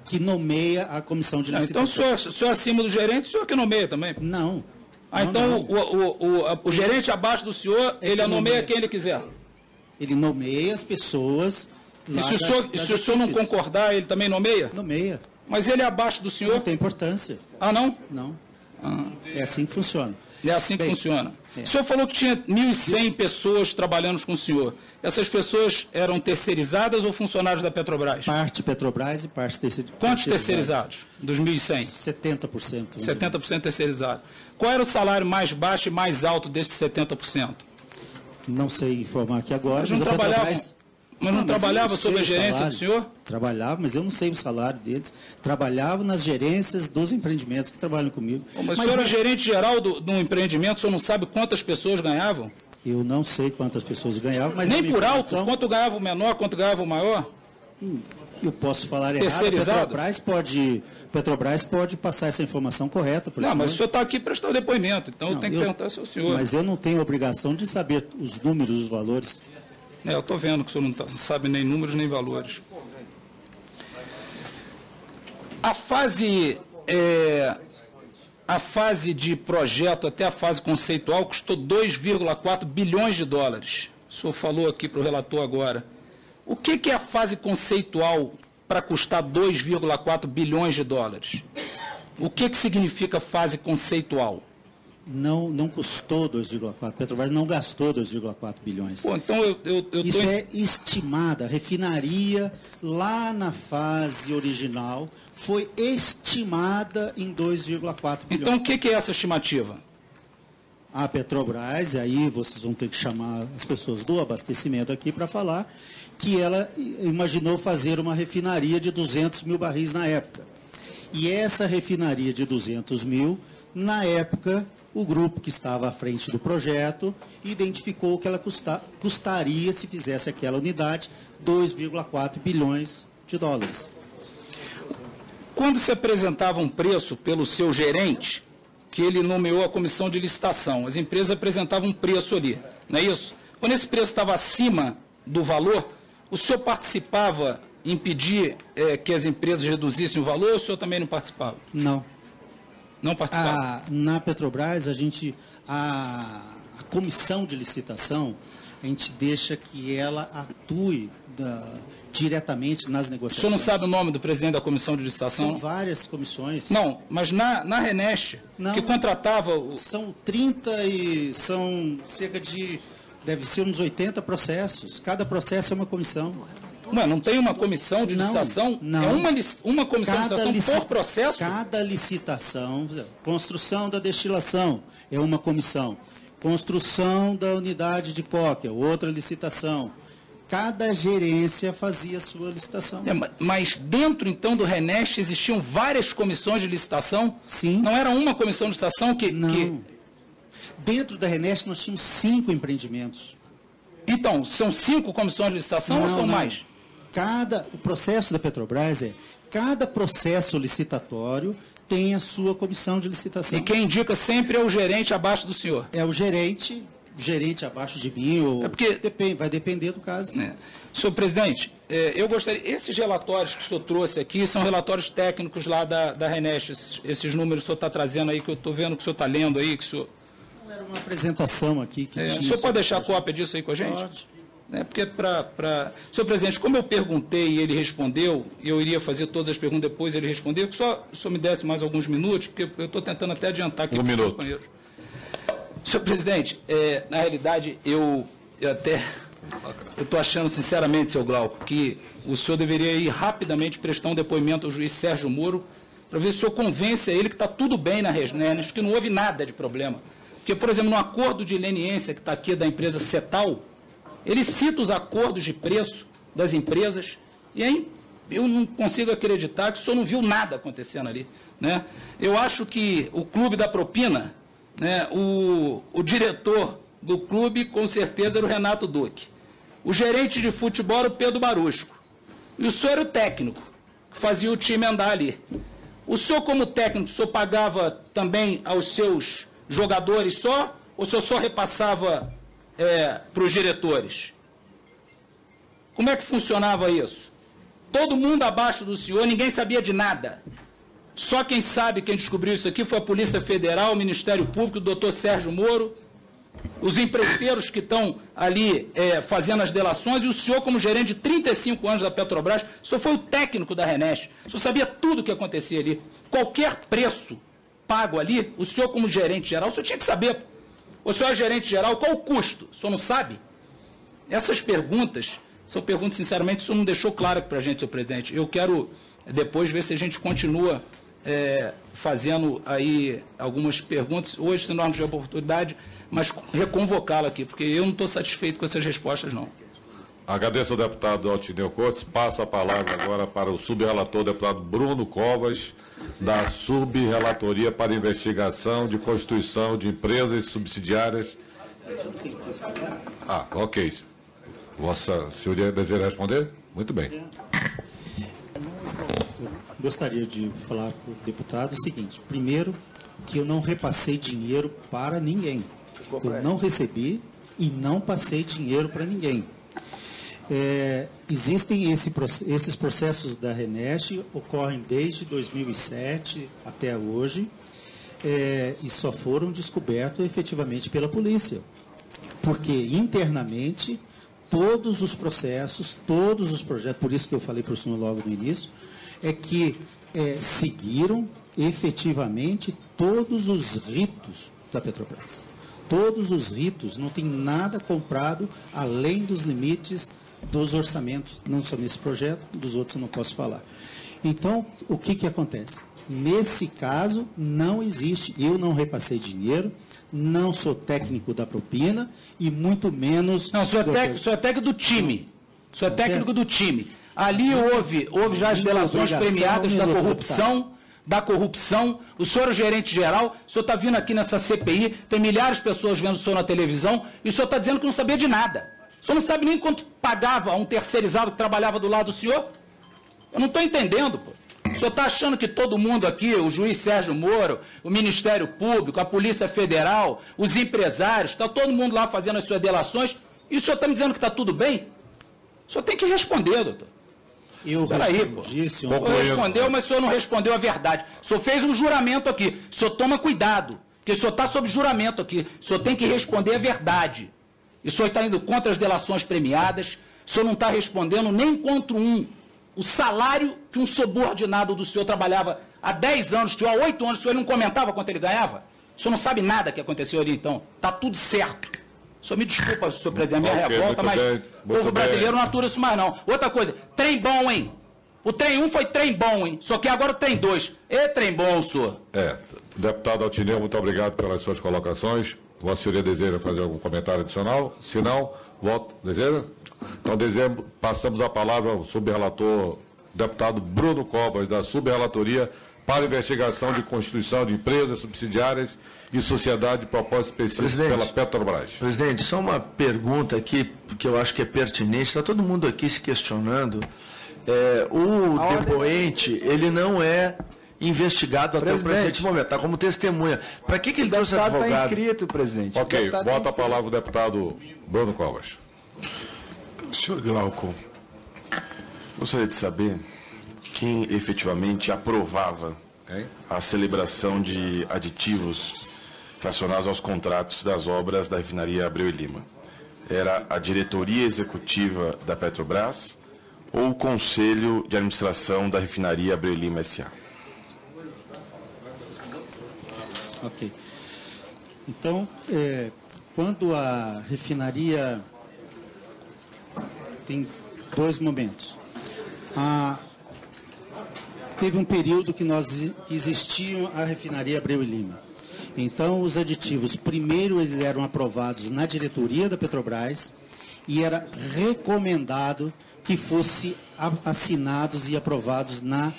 que nomeia a comissão de licitação. Então, o senhor acima do gerente, o senhor que nomeia também? Não. Então, o gerente abaixo do senhor, ele nomeia quem ele quiser? Ele nomeia as pessoas... E se o senhor não concordar, ele também nomeia? Nomeia. Mas ele é abaixo do senhor? Não tem importância. Ah, não? Não. É assim que funciona. É assim que funciona. O senhor falou que tinha 1.100 pessoas trabalhando com o senhor. Essas pessoas eram terceirizadas ou funcionários da Petrobras? Parte Petrobras e parte terceirizada. Quantos terceirizados dos 1.100? 70%. 70% terceirizado. Qual era o salário mais baixo e mais alto desses 70%? Não sei informar aqui agora. Mas não trabalhava sob a gerência do senhor? Trabalhava, mas eu não sei o salário deles. Trabalhava nas gerências dos empreendimentos que trabalham comigo. Mas o senhor era gerente geral do empreendimento, o senhor não sabe quantas pessoas ganhavam? Eu não sei quantas pessoas ganhavam, mas... Nem por alto? Quanto ganhava o menor, quanto ganhava o maior? Eu posso falar errado. Terceirizado? Petrobras pode passar essa informação correta. Não, mas o senhor está aqui para prestar o depoimento, então eu tenho que perguntar ao senhor. Mas eu não tenho obrigação de saber os números, os valores. Eu estou vendo que o senhor não sabe nem números nem valores. A fase de projeto até a fase conceitual custou 2,4 bilhões de dólares. O senhor falou aqui para o relator agora. O que é a fase conceitual para custar 2,4 bilhões de dólares? O que significa fase conceitual? Não custou 2,4. Petrobras não gastou 2,4 bilhões. Pô, então Isso é estimada. A refinaria, lá na fase original, foi estimada em 2,4 bilhões. Então, o que é essa estimativa? A Petrobras, e aí vocês vão ter que chamar as pessoas do abastecimento aqui para falar, que ela imaginou fazer uma refinaria de 200 mil barris na época. E essa refinaria de 200 mil, na época, o grupo que estava à frente do projeto identificou que ela custaria, se fizesse aquela unidade, 2,4 bilhões de dólares. Quando se apresentava um preço pelo seu gerente, que ele nomeou a comissão de licitação, as empresas apresentavam um preço ali, não é isso? Quando esse preço estava acima do valor, o senhor participava em pedir que as empresas reduzissem o valor ou o senhor também não participava? Não. Não participava? Na Petrobras, a comissão de licitação, a gente deixa que ela atue diretamente nas negociações. O senhor não sabe o nome do presidente da comissão de licitação? São várias comissões. Não, mas na Renest, que contratava... São 30 e são cerca de... Deve ser uns 80 processos. Cada processo é uma comissão. Ué, não tem uma comissão de licitação? Não. É uma comissão de licitação por processo? Cada licitação, construção da destilação é uma comissão, construção da unidade de coque é outra licitação. Cada gerência fazia a sua licitação. Mas dentro, então, do RENEST existiam várias comissões de licitação? Sim. Não era uma comissão de licitação que... Não. Dentro da RENEST nós tínhamos 5 empreendimentos. Então, são 5 comissões de licitação ou são mais? O processo da Petrobras cada processo licitatório tem a sua comissão de licitação. E quem indica sempre é o gerente abaixo do senhor? É o gerente abaixo de mim, ou vai depender do caso. Senhor presidente, eu gostaria, esses relatórios que o senhor trouxe aqui são relatórios técnicos lá da RENEST, esses números que o senhor está trazendo aí, que eu estou vendo que o senhor está lendo aí, que o senhor... Não era uma apresentação aqui que tinha... O senhor pode deixar a cópia disso aí com a gente? Pode. Porque Senhor presidente, como eu perguntei e ele respondeu, e eu iria fazer todas as perguntas depois ele respondeu, que só o senhor me desse mais alguns minutos, porque eu estou tentando até adiantar aqui. Um minuto. Companheiros. Senhor presidente, na realidade, eu estou achando sinceramente, seu Glauco, que o senhor deveria ir rapidamente prestar um depoimento ao juiz Sérgio Moro, para ver se o senhor convence a ele que está tudo bem na RENEST, que não houve nada de problema. Porque, por exemplo, no acordo de leniência que está aqui da empresa Cetal, ele cita os acordos de preço das empresas, e aí eu não consigo acreditar que o senhor não viu nada acontecendo ali. Né? Eu acho que o Clube da Propina, né, o diretor do clube, com certeza, era o Renato Duque. O gerente de futebol era o Pedro Barusco. E o senhor era o técnico, que fazia o time andar ali. O senhor, como técnico, o senhor pagava também aos seus jogadores só, ou o senhor só repassava para os diretores? Como é que funcionava isso? Todo mundo abaixo do senhor, ninguém sabia de nada. Só quem sabe, quem descobriu isso aqui foi a Polícia Federal, o Ministério Público, o doutor Sérgio Moro, os empreiteiros que estão ali fazendo as delações, e o senhor, como gerente de 35 anos da Petrobras, o senhor foi o técnico da RENEST, o senhor sabia tudo o que acontecia ali. Qualquer preço pago ali, o senhor, como gerente geral, o senhor tinha que saber. O senhor é gerente geral, qual o custo? O senhor não sabe? Essas perguntas são perguntas, sinceramente, o senhor não deixou claro para a gente, senhor presidente. Eu quero depois ver se a gente continua fazendo aí algumas perguntas. Hoje, se nós não tivermos oportunidade, mas reconvocá-lo aqui, porque eu não estou satisfeito com essas respostas, não. Agradeço ao deputado Altineu Cortes. Passo a palavra agora para o subrelator, deputado Bruno Covas, da Subrelatoria para Investigação de Constituição de Empresas Subsidiárias. Ok. Vossa Senhoria deseja responder? Muito bem. Gostaria de falar para o deputado o seguinte. Primeiro, que eu não repassei dinheiro para ninguém. Eu não recebi e não passei dinheiro para ninguém. Existem esses processos da RENEST, ocorrem desde 2007 até hoje, e só foram descobertos efetivamente pela polícia. Porque internamente, todos os processos, todos os projetos, por isso que eu falei para o senhor logo no início, é que seguiram efetivamente todos os ritos da Petrobras. Todos os ritos, não tem nada comprado além dos limites dos orçamentos, não só nesse projeto, dos outros eu não posso falar. Então, o que acontece? Nesse caso, não existe, eu não repassei dinheiro, não sou técnico da propina e muito menos... Não, o senhor é técnico do time. O senhor é técnico do time. Ali houve já as delações premiadas da corrupção, o senhor é o gerente geral, o senhor está vindo aqui nessa CPI, tem milhares de pessoas vendo o senhor na televisão, e o senhor está dizendo que não sabia de nada. O senhor não sabe nem quanto pagava a um terceirizado que trabalhava do lado do senhor? Eu não estou entendendo, pô. O senhor está achando que todo mundo aqui, o juiz Sérgio Moro, o Ministério Público, a Polícia Federal, os empresários, está todo mundo lá fazendo as suas delações, e o senhor está me dizendo que está tudo bem? O senhor tem que responder, doutor. Peraí, pô. O senhor respondeu, mas o senhor não respondeu a verdade. O senhor fez um juramento aqui. O senhor toma cuidado, porque o senhor está sob juramento aqui. O senhor tem que responder a verdade. E o senhor está indo contra as delações premiadas. O senhor não está respondendo nem contra o salário que um subordinado do senhor trabalhava há 10 anos, há 8 anos, o senhor não comentava quanto ele ganhava? O senhor não sabe nada que aconteceu ali, então. Está tudo certo. O senhor me desculpa, senhor presidente, minha Ok, revolta, muito mas bem, o muito povo bem. brasileiro não atura isso mais, não. Outra coisa, trem bom, hein? O trem 1 foi trem bom, hein? Só que agora o trem 2. Trem bom, senhor. Deputado Altineu, muito obrigado pelas suas colocações. Vossa Senhoria deseja fazer algum comentário adicional? Se não, voto. Deseja? Então, passamos a palavra ao subrelator, deputado Bruno Covas, da subrelatoria para investigação de constituição de empresas subsidiárias e sociedade de propósito específico pela Petrobras. Presidente, só uma pergunta aqui, que eu acho que é pertinente. Está todo mundo aqui se questionando. O depoente, ele não é investigado até o presente momento, está como testemunha. Para que ele trouxe advogado? Está inscrito, presidente. Ok, volta a palavra o deputado Bruno Covas. Senhor Glauco, gostaria de saber quem efetivamente aprovava a celebração de aditivos relacionados aos contratos das obras da refinaria Abreu e Lima. Era a diretoria executiva da Petrobras ou o Conselho de Administração da refinaria Abreu e Lima S.A.? Ok. Então, quando a refinaria... Tem dois momentos. Teve um período que existia a refinaria Abreu e Lima. Então, os aditivos, primeiro eles eram aprovados na diretoria da Petrobras e era recomendado que fossem assinados e aprovados na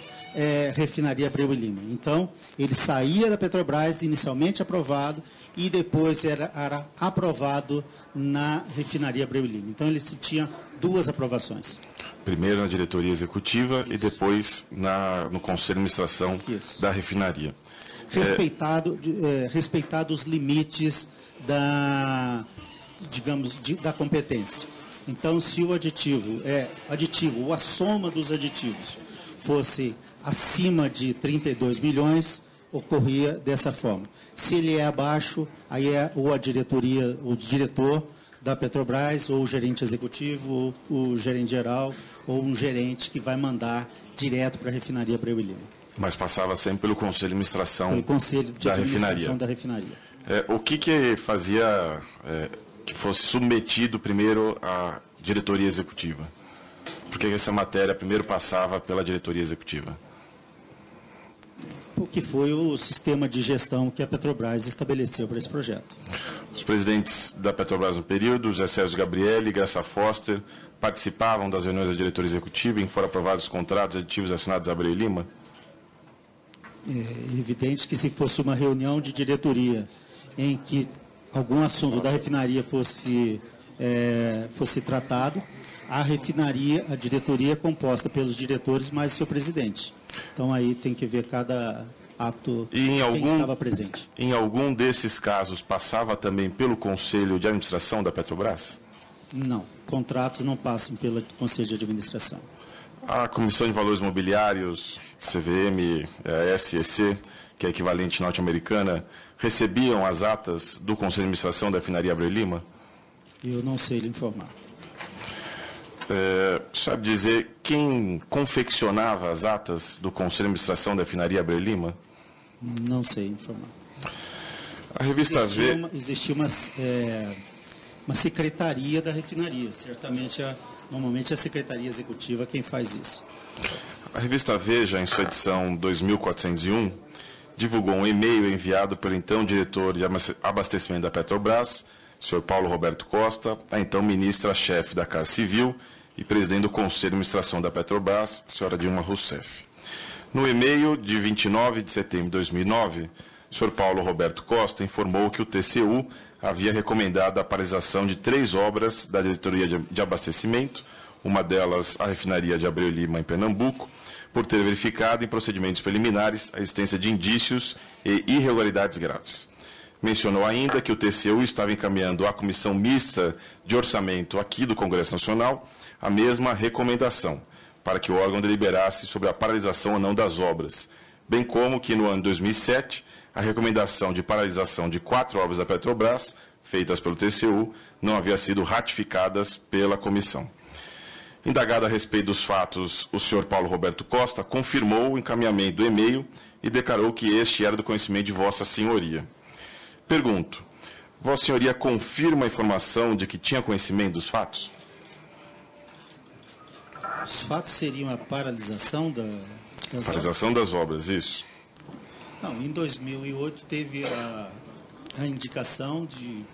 refinaria Abreu e Lima. Então, ele saía da Petrobras, inicialmente aprovado, e depois era aprovado na refinaria Abreu e Lima. Então, ele tinha duas aprovações. Primeiro na diretoria executiva e depois no Conselho de Administração da refinaria. Respeitado os limites da competência. Então, se o aditivo ou a soma dos aditivos fosse acima de 32 milhões, ocorria dessa forma. Se ele é abaixo, aí ou a diretoria, o diretor da Petrobras, ou o gerente executivo, ou o gerente geral, ou um gerente que vai mandar direto para a refinaria Abreu e Lima. Mas passava sempre pelo Conselho de Administração, da refinaria. O que fazia que fosse submetido primeiro à diretoria executiva? Por que essa matéria primeiro passava pela diretoria executiva? Porque foi o sistema de gestão que a Petrobras estabeleceu para esse projeto. Os presidentes da Petrobras no período, José Sérgio Gabrielli e Graça Foster, participavam das reuniões da diretoria executiva em que foram aprovados os contratos aditivos assinados a Abreu e Lima? É evidente que se fosse uma reunião de diretoria em que algum assunto da refinaria fosse tratado, a diretoria é composta pelos diretores mais o seu presidente. Então, aí tem que ver cada ato quem estava presente. Em algum desses casos, passava também pelo Conselho de Administração da Petrobras? Não. Contratos não passam pelo Conselho de Administração. A Comissão de Valores Mobiliários, CVM, a SEC, que é equivalente norte-americana, recebiam as atas do Conselho de Administração da refinaria Abreu e Lima? Eu não sei lhe informar. Sabe dizer quem confeccionava as atas do Conselho de Administração da refinaria Abreu e Lima? Não sei informar. A revista Existia uma secretaria da refinaria. Certamente, normalmente, a secretaria executiva quem faz isso. A revista Veja, em sua edição 2401, divulgou um e-mail enviado pelo então diretor de abastecimento da Petrobras, senhor Paulo Roberto Costa, a então ministra-chefe da Casa Civil e presidente do Conselho de Administração da Petrobras, senhora Dilma Rousseff. No e-mail de 29 de setembro de 2009, o senhor Paulo Roberto Costa informou que o TCU havia recomendado a paralisação de 3 obras da diretoria de abastecimento, uma delas a refinaria de Abreu e Lima, em Pernambuco, por ter verificado em procedimentos preliminares a existência de indícios e irregularidades graves. Mencionou ainda que o TCU estava encaminhando à Comissão Mista de Orçamento aqui do Congresso Nacional a mesma recomendação, para que o órgão deliberasse sobre a paralisação ou não das obras, bem como que no ano de 2007, a recomendação de paralisação de 4 obras da Petrobras, feitas pelo TCU, não havia sido ratificadas pela comissão. Indagado a respeito dos fatos, o senhor Paulo Roberto Costa confirmou o encaminhamento do e-mail e declarou que este era do conhecimento de Vossa Senhoria. Pergunto, Vossa Senhoria confirma a informação de que tinha conhecimento dos fatos? Os fatos seriam a paralisação das Paralisação das obras, isso. Não, em 2008 teve a indicação de...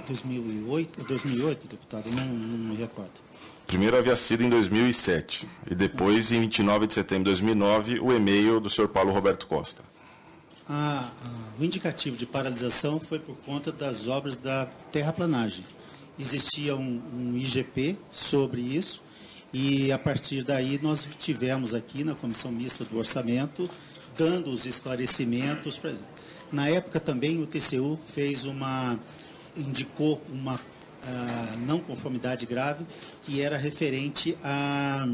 2008, deputado, eu não me recordo. Primeiro havia sido em 2007 e depois, em 29 de setembro de 2009, o e-mail do senhor Paulo Roberto Costa. O indicativo de paralisação foi por conta das obras da terraplanagem. Existia um IGP sobre isso e, a partir daí, nós tivemos aqui na Comissão Mista do Orçamento, dando os esclarecimentos. Na época também o TCU indicou uma não conformidade grave, que era referente a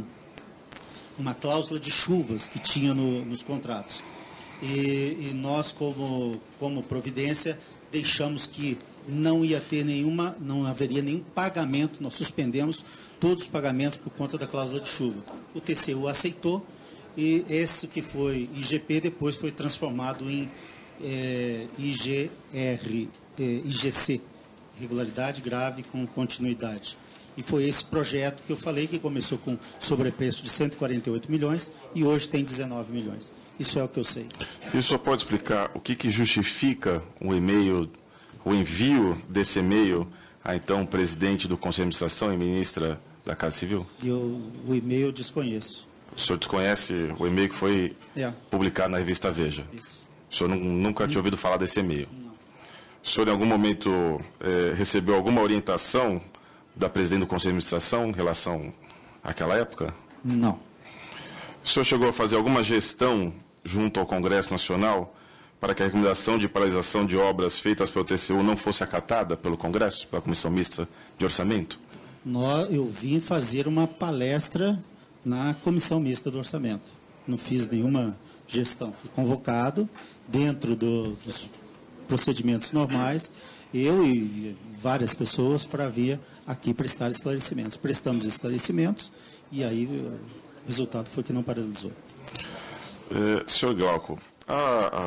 uma cláusula de chuvas que tinha nos contratos. E nós, como providência, deixamos que não haveria nenhum pagamento, nós suspendemos todos os pagamentos por conta da cláusula de chuva. O TCU aceitou e esse que foi IGP depois foi transformado em IGC, irregularidade grave com continuidade. E foi esse projeto que eu falei que começou com sobrepreço de 148 milhões e hoje tem 19 milhões. Isso é o que eu sei. E o senhor pode explicar o que justifica o envio desse e-mail a então presidente do Conselho de Administração e ministra da Casa Civil? O e-mail eu desconheço. O senhor desconhece o e-mail que foi publicado na revista Veja? Isso. O senhor nunca tinha ouvido falar desse e-mail? Não. O senhor, em algum momento, recebeu alguma orientação da presidente do Conselho de Administração em relação àquela época? Não. O senhor chegou a fazer alguma gestão junto ao Congresso Nacional para que a recomendação de paralisação de obras feitas pelo TCU não fosse acatada pelo Congresso, pela Comissão Mista de Orçamento? Eu vim fazer uma palestra na Comissão Mista do Orçamento. Não fiz nenhuma gestão. Fui convocado dentro dos procedimentos normais, eu e várias pessoas para vir aqui prestar esclarecimentos. Prestamos esclarecimentos e aí o resultado foi que não paralisou. Senhor Glauco,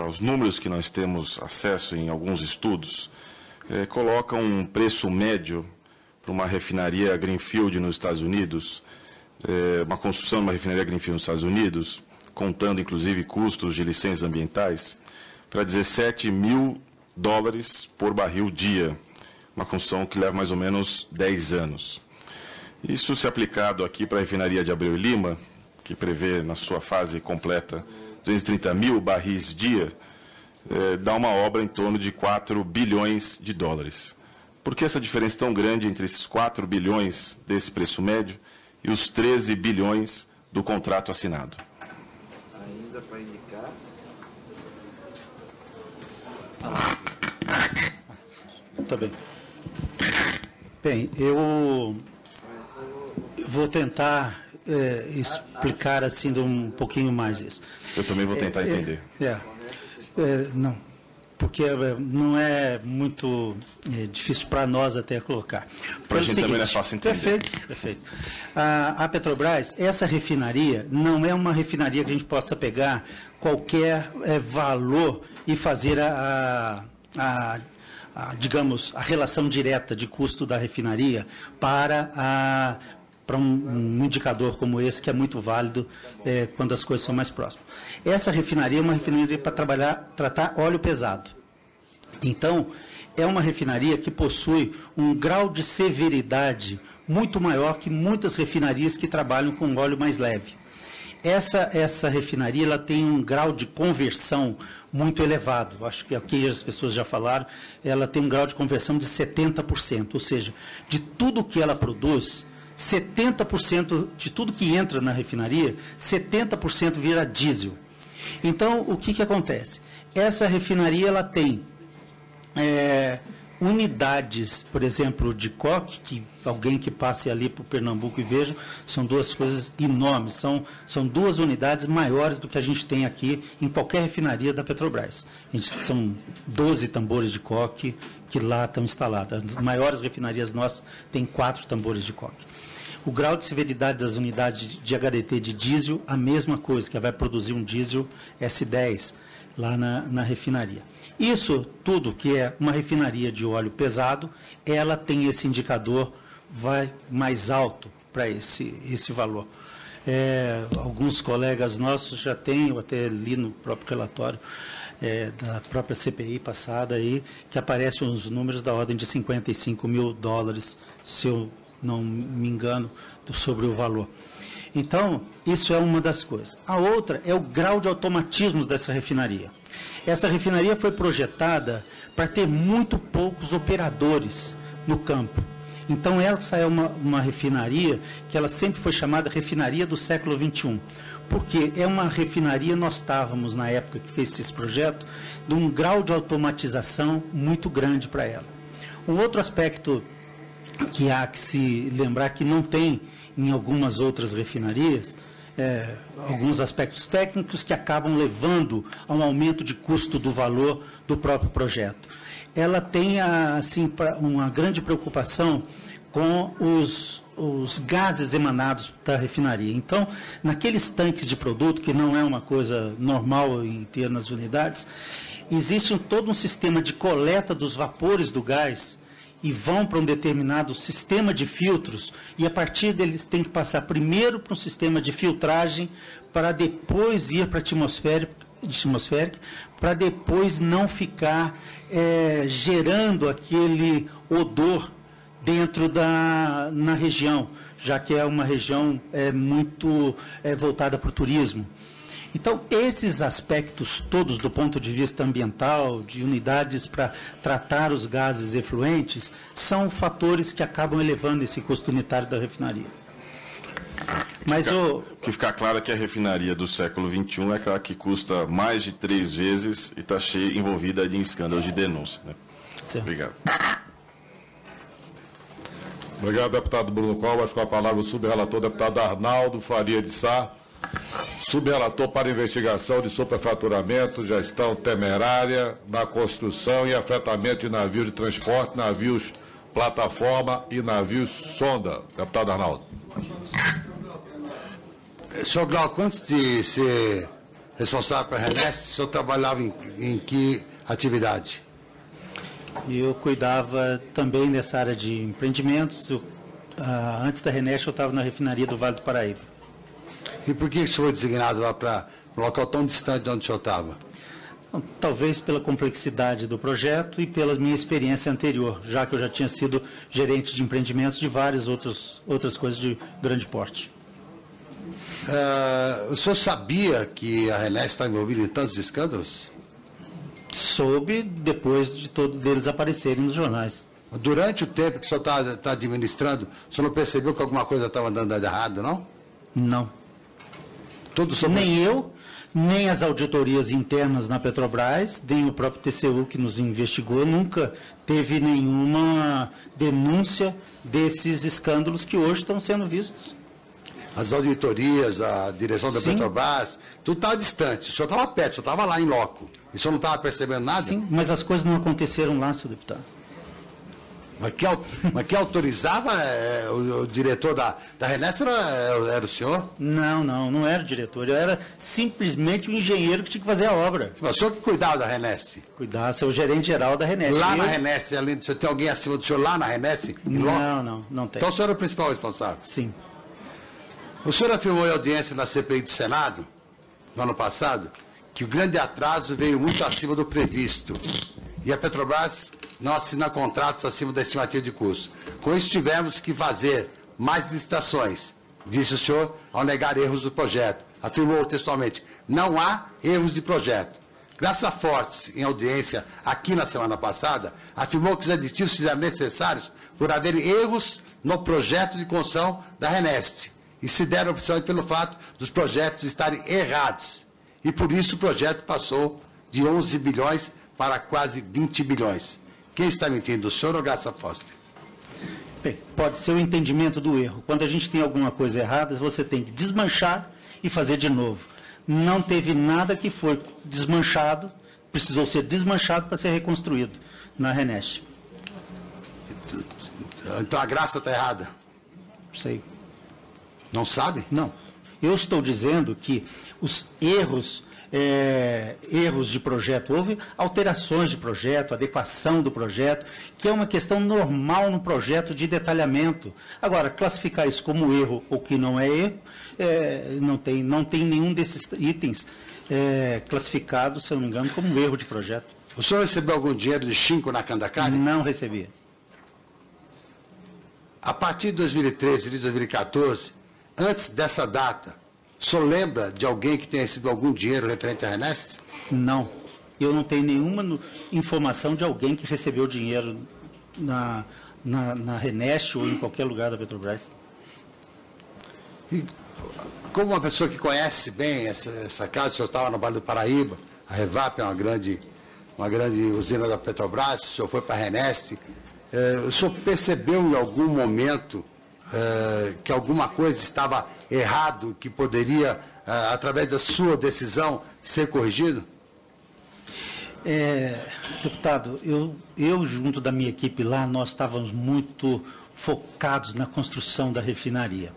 os números que nós temos acesso em alguns estudos colocam um preço médio para uma refinaria Greenfield nos Estados Unidos, uma construção de uma refinaria Greenfield nos Estados Unidos, contando inclusive custos de licenças ambientais, para 17 mil dólares por barril dia, uma construção que leva mais ou menos 10 anos. Isso, se aplicado aqui para a refinaria de Abreu e Lima, que prevê na sua fase completa 230 mil barris dia, dá uma obra em torno de 4 bilhões de dólares. Por que essa diferença tão grande entre esses 4 bilhões desse preço médio e os 13 bilhões do contrato assinado? Ainda para indicar. Tá bem. Bem, eu vou tentar explicar assim um pouquinho mais isso. Eu também vou tentar entender. Não, porque não é muito difícil para nós até colocar. Para a gente também não é fácil entender. Perfeito. A Petrobras, essa refinaria, não é uma refinaria que a gente possa pegar qualquer valor e fazer digamos, a relação direta de custo da refinaria para um indicador como esse, que é muito válido quando as coisas são mais próximas. Essa refinaria é uma refinaria para tratar óleo pesado. Então, é uma refinaria que possui um grau de severidade muito maior que muitas refinarias que trabalham com óleo mais leve. Essa refinaria ela tem um grau de conversão muito elevado. Acho que aqui as pessoas já falaram, ela tem um grau de conversão de 70%, ou seja, de tudo que ela produz, 70% de tudo que entra na refinaria, 70% vira diesel. Então, o que acontece? Essa refinaria ela tem unidades, por exemplo, de coque, que alguém que passe ali para o Pernambuco e veja, são duas coisas enormes, são duas unidades maiores do que a gente tem aqui em qualquer refinaria da Petrobras. São 12 tambores de coque que lá estão instalados. As maiores refinarias nossas têm 4 tambores de coque. O grau de severidade das unidades de HDT de diesel, a mesma coisa, que vai produzir um diesel S10. lá na refinaria. Isso tudo que é uma refinaria de óleo pesado, ela tem esse indicador, vai mais alto para esse valor. Alguns colegas nossos já têm, eu até li no próprio relatório da própria CPI passada, aí, que aparecem os números da ordem de $55 mil, se eu não me engano, sobre o valor. Então, isso é uma das coisas. A outra é o grau de automatismo dessa refinaria. Essa refinaria foi projetada para ter muito poucos operadores no campo. Então, essa é uma refinaria que ela sempre foi chamada refinaria do século XXI. Porque é uma refinaria, nós estávamos, na época que fez esse projeto, de um grau de automatização muito grande para ela. Um outro aspecto que há que se lembrar que não tem em algumas outras refinarias, alguns aspectos técnicos que acabam levando a um aumento de custo do valor do próprio projeto. Ela tem assim, uma grande preocupação com os gases emanados da refinaria. Então, naqueles tanques de produto, que não é uma coisa normal em ter nas unidades, existe todo um sistema de coleta dos vapores do gás e vão para um determinado sistema de filtros, e a partir deles tem que passar primeiro para um sistema de filtragem, para depois ir para a atmosférica, para depois não ficar gerando aquele odor dentro na região, já que é uma região muito voltada para o turismo. Então, esses aspectos todos do ponto de vista ambiental, de unidades para tratar os gases efluentes, são fatores que acabam elevando esse custo unitário da refinaria. Mas o que ficar claro é que a refinaria do século XXI é aquela que custa mais de 3 vezes e está envolvida em escândalos de denúncia. Né? Obrigado. Obrigado, deputado Bruno Covas. Com a palavra o subrelator, deputado Arnaldo Faria de Sá. Subrelator para investigação de superfaturamento, gestão temerária na construção e afetamento de navios de transporte, navios plataforma e navios sonda. Deputado Arnaldo. Senhor Glauco, antes de ser responsável pela RENEST, o senhor trabalhava em que atividade? Eu cuidava também dessa área de empreendimentos. Antes da RENEST, eu estava na refinaria do Vale do Paraíba. E por que o senhor foi designado lá para um local tão distante de onde o senhor estava? Talvez pela complexidade do projeto e pela minha experiência anterior, já que eu já tinha sido gerente de empreendimentos de várias outras coisas de grande porte. O senhor sabia que a RENEST está envolvida em tantos escândalos? Soube depois de todos eles aparecerem nos jornais. Durante o tempo que o senhor está administrando, o senhor não percebeu que alguma coisa estava andando errado, não? Não. Tudo sobre... Nem eu, nem as auditorias internas na Petrobras, nem o próprio TCU que nos investigou, nunca teve nenhuma denúncia desses escândalos que hoje estão sendo vistos. As auditorias, a direção da Sim. Petrobras, tudo estava distante. O senhor estava perto, o senhor estava lá em loco. E o senhor não estava percebendo nada? Sim, mas as coisas não aconteceram lá, senhor deputado. Mas quem autorizava o diretor da RENEST era o senhor? Não era o diretor. Eu era simplesmente o engenheiro que tinha que fazer a obra. Mas o senhor que cuidava da RENEST? Cuidar, ser o gerente geral da RENEST. Lá na RENEST, além de você ter alguém acima do senhor lá na RENEST? Não tem. Então o senhor era o principal responsável? Sim. O senhor afirmou em audiência na CPI do Senado, no ano passado, que o grande atraso veio muito acima do previsto. E a Petrobras não assina contratos acima da estimativa de custo. Com isso, tivemos que fazer mais licitações, disse o senhor, ao negar erros do projeto. Afirmou textualmente, não há erros de projeto. Graça Fortes, em audiência aqui na semana passada, afirmou que os aditivos fizeram necessários por haverem erros no projeto de construção da RENEST, e se deram principalmente pelo fato dos projetos estarem errados. E por isso o projeto passou de 11 bilhões para quase 20 bilhões. Quem está mentindo, o senhor ou Graça Foster? Bem, pode ser o entendimento do erro. Quando a gente tem alguma coisa errada, você tem que desmanchar e fazer de novo. Não teve nada que foi desmanchado, precisou ser desmanchado para ser reconstruído na RENEST. Então a Graça está errada? Sei. Não sabe? Não. Eu estou dizendo que os erros de projeto, houve alterações de projeto, adequação do projeto, que é uma questão normal no projeto de detalhamento. Agora, classificar isso como erro ou que não é erro, não tem nenhum desses itens classificado, se eu não me engano, como erro de projeto. O senhor recebeu algum dinheiro de Chinco na Candacari? Não recebia. A partir de 2013 e de 2014, antes dessa data, o senhor lembra de alguém que tenha recebido algum dinheiro referente à Renest? Não. Eu não tenho nenhuma informação de alguém que recebeu dinheiro na Renest ou em qualquer lugar da Petrobras. E como uma pessoa que conhece bem essa casa, o senhor estava no Vale do Paraíba, a Revap é uma grande usina da Petrobras, o senhor foi para a Renest, o senhor percebeu em algum momento que alguma coisa estava errado, que poderia, através da sua decisão, ser corrigido? Deputado, eu junto da minha equipe lá, nós estávamos muito focados na construção da refinaria.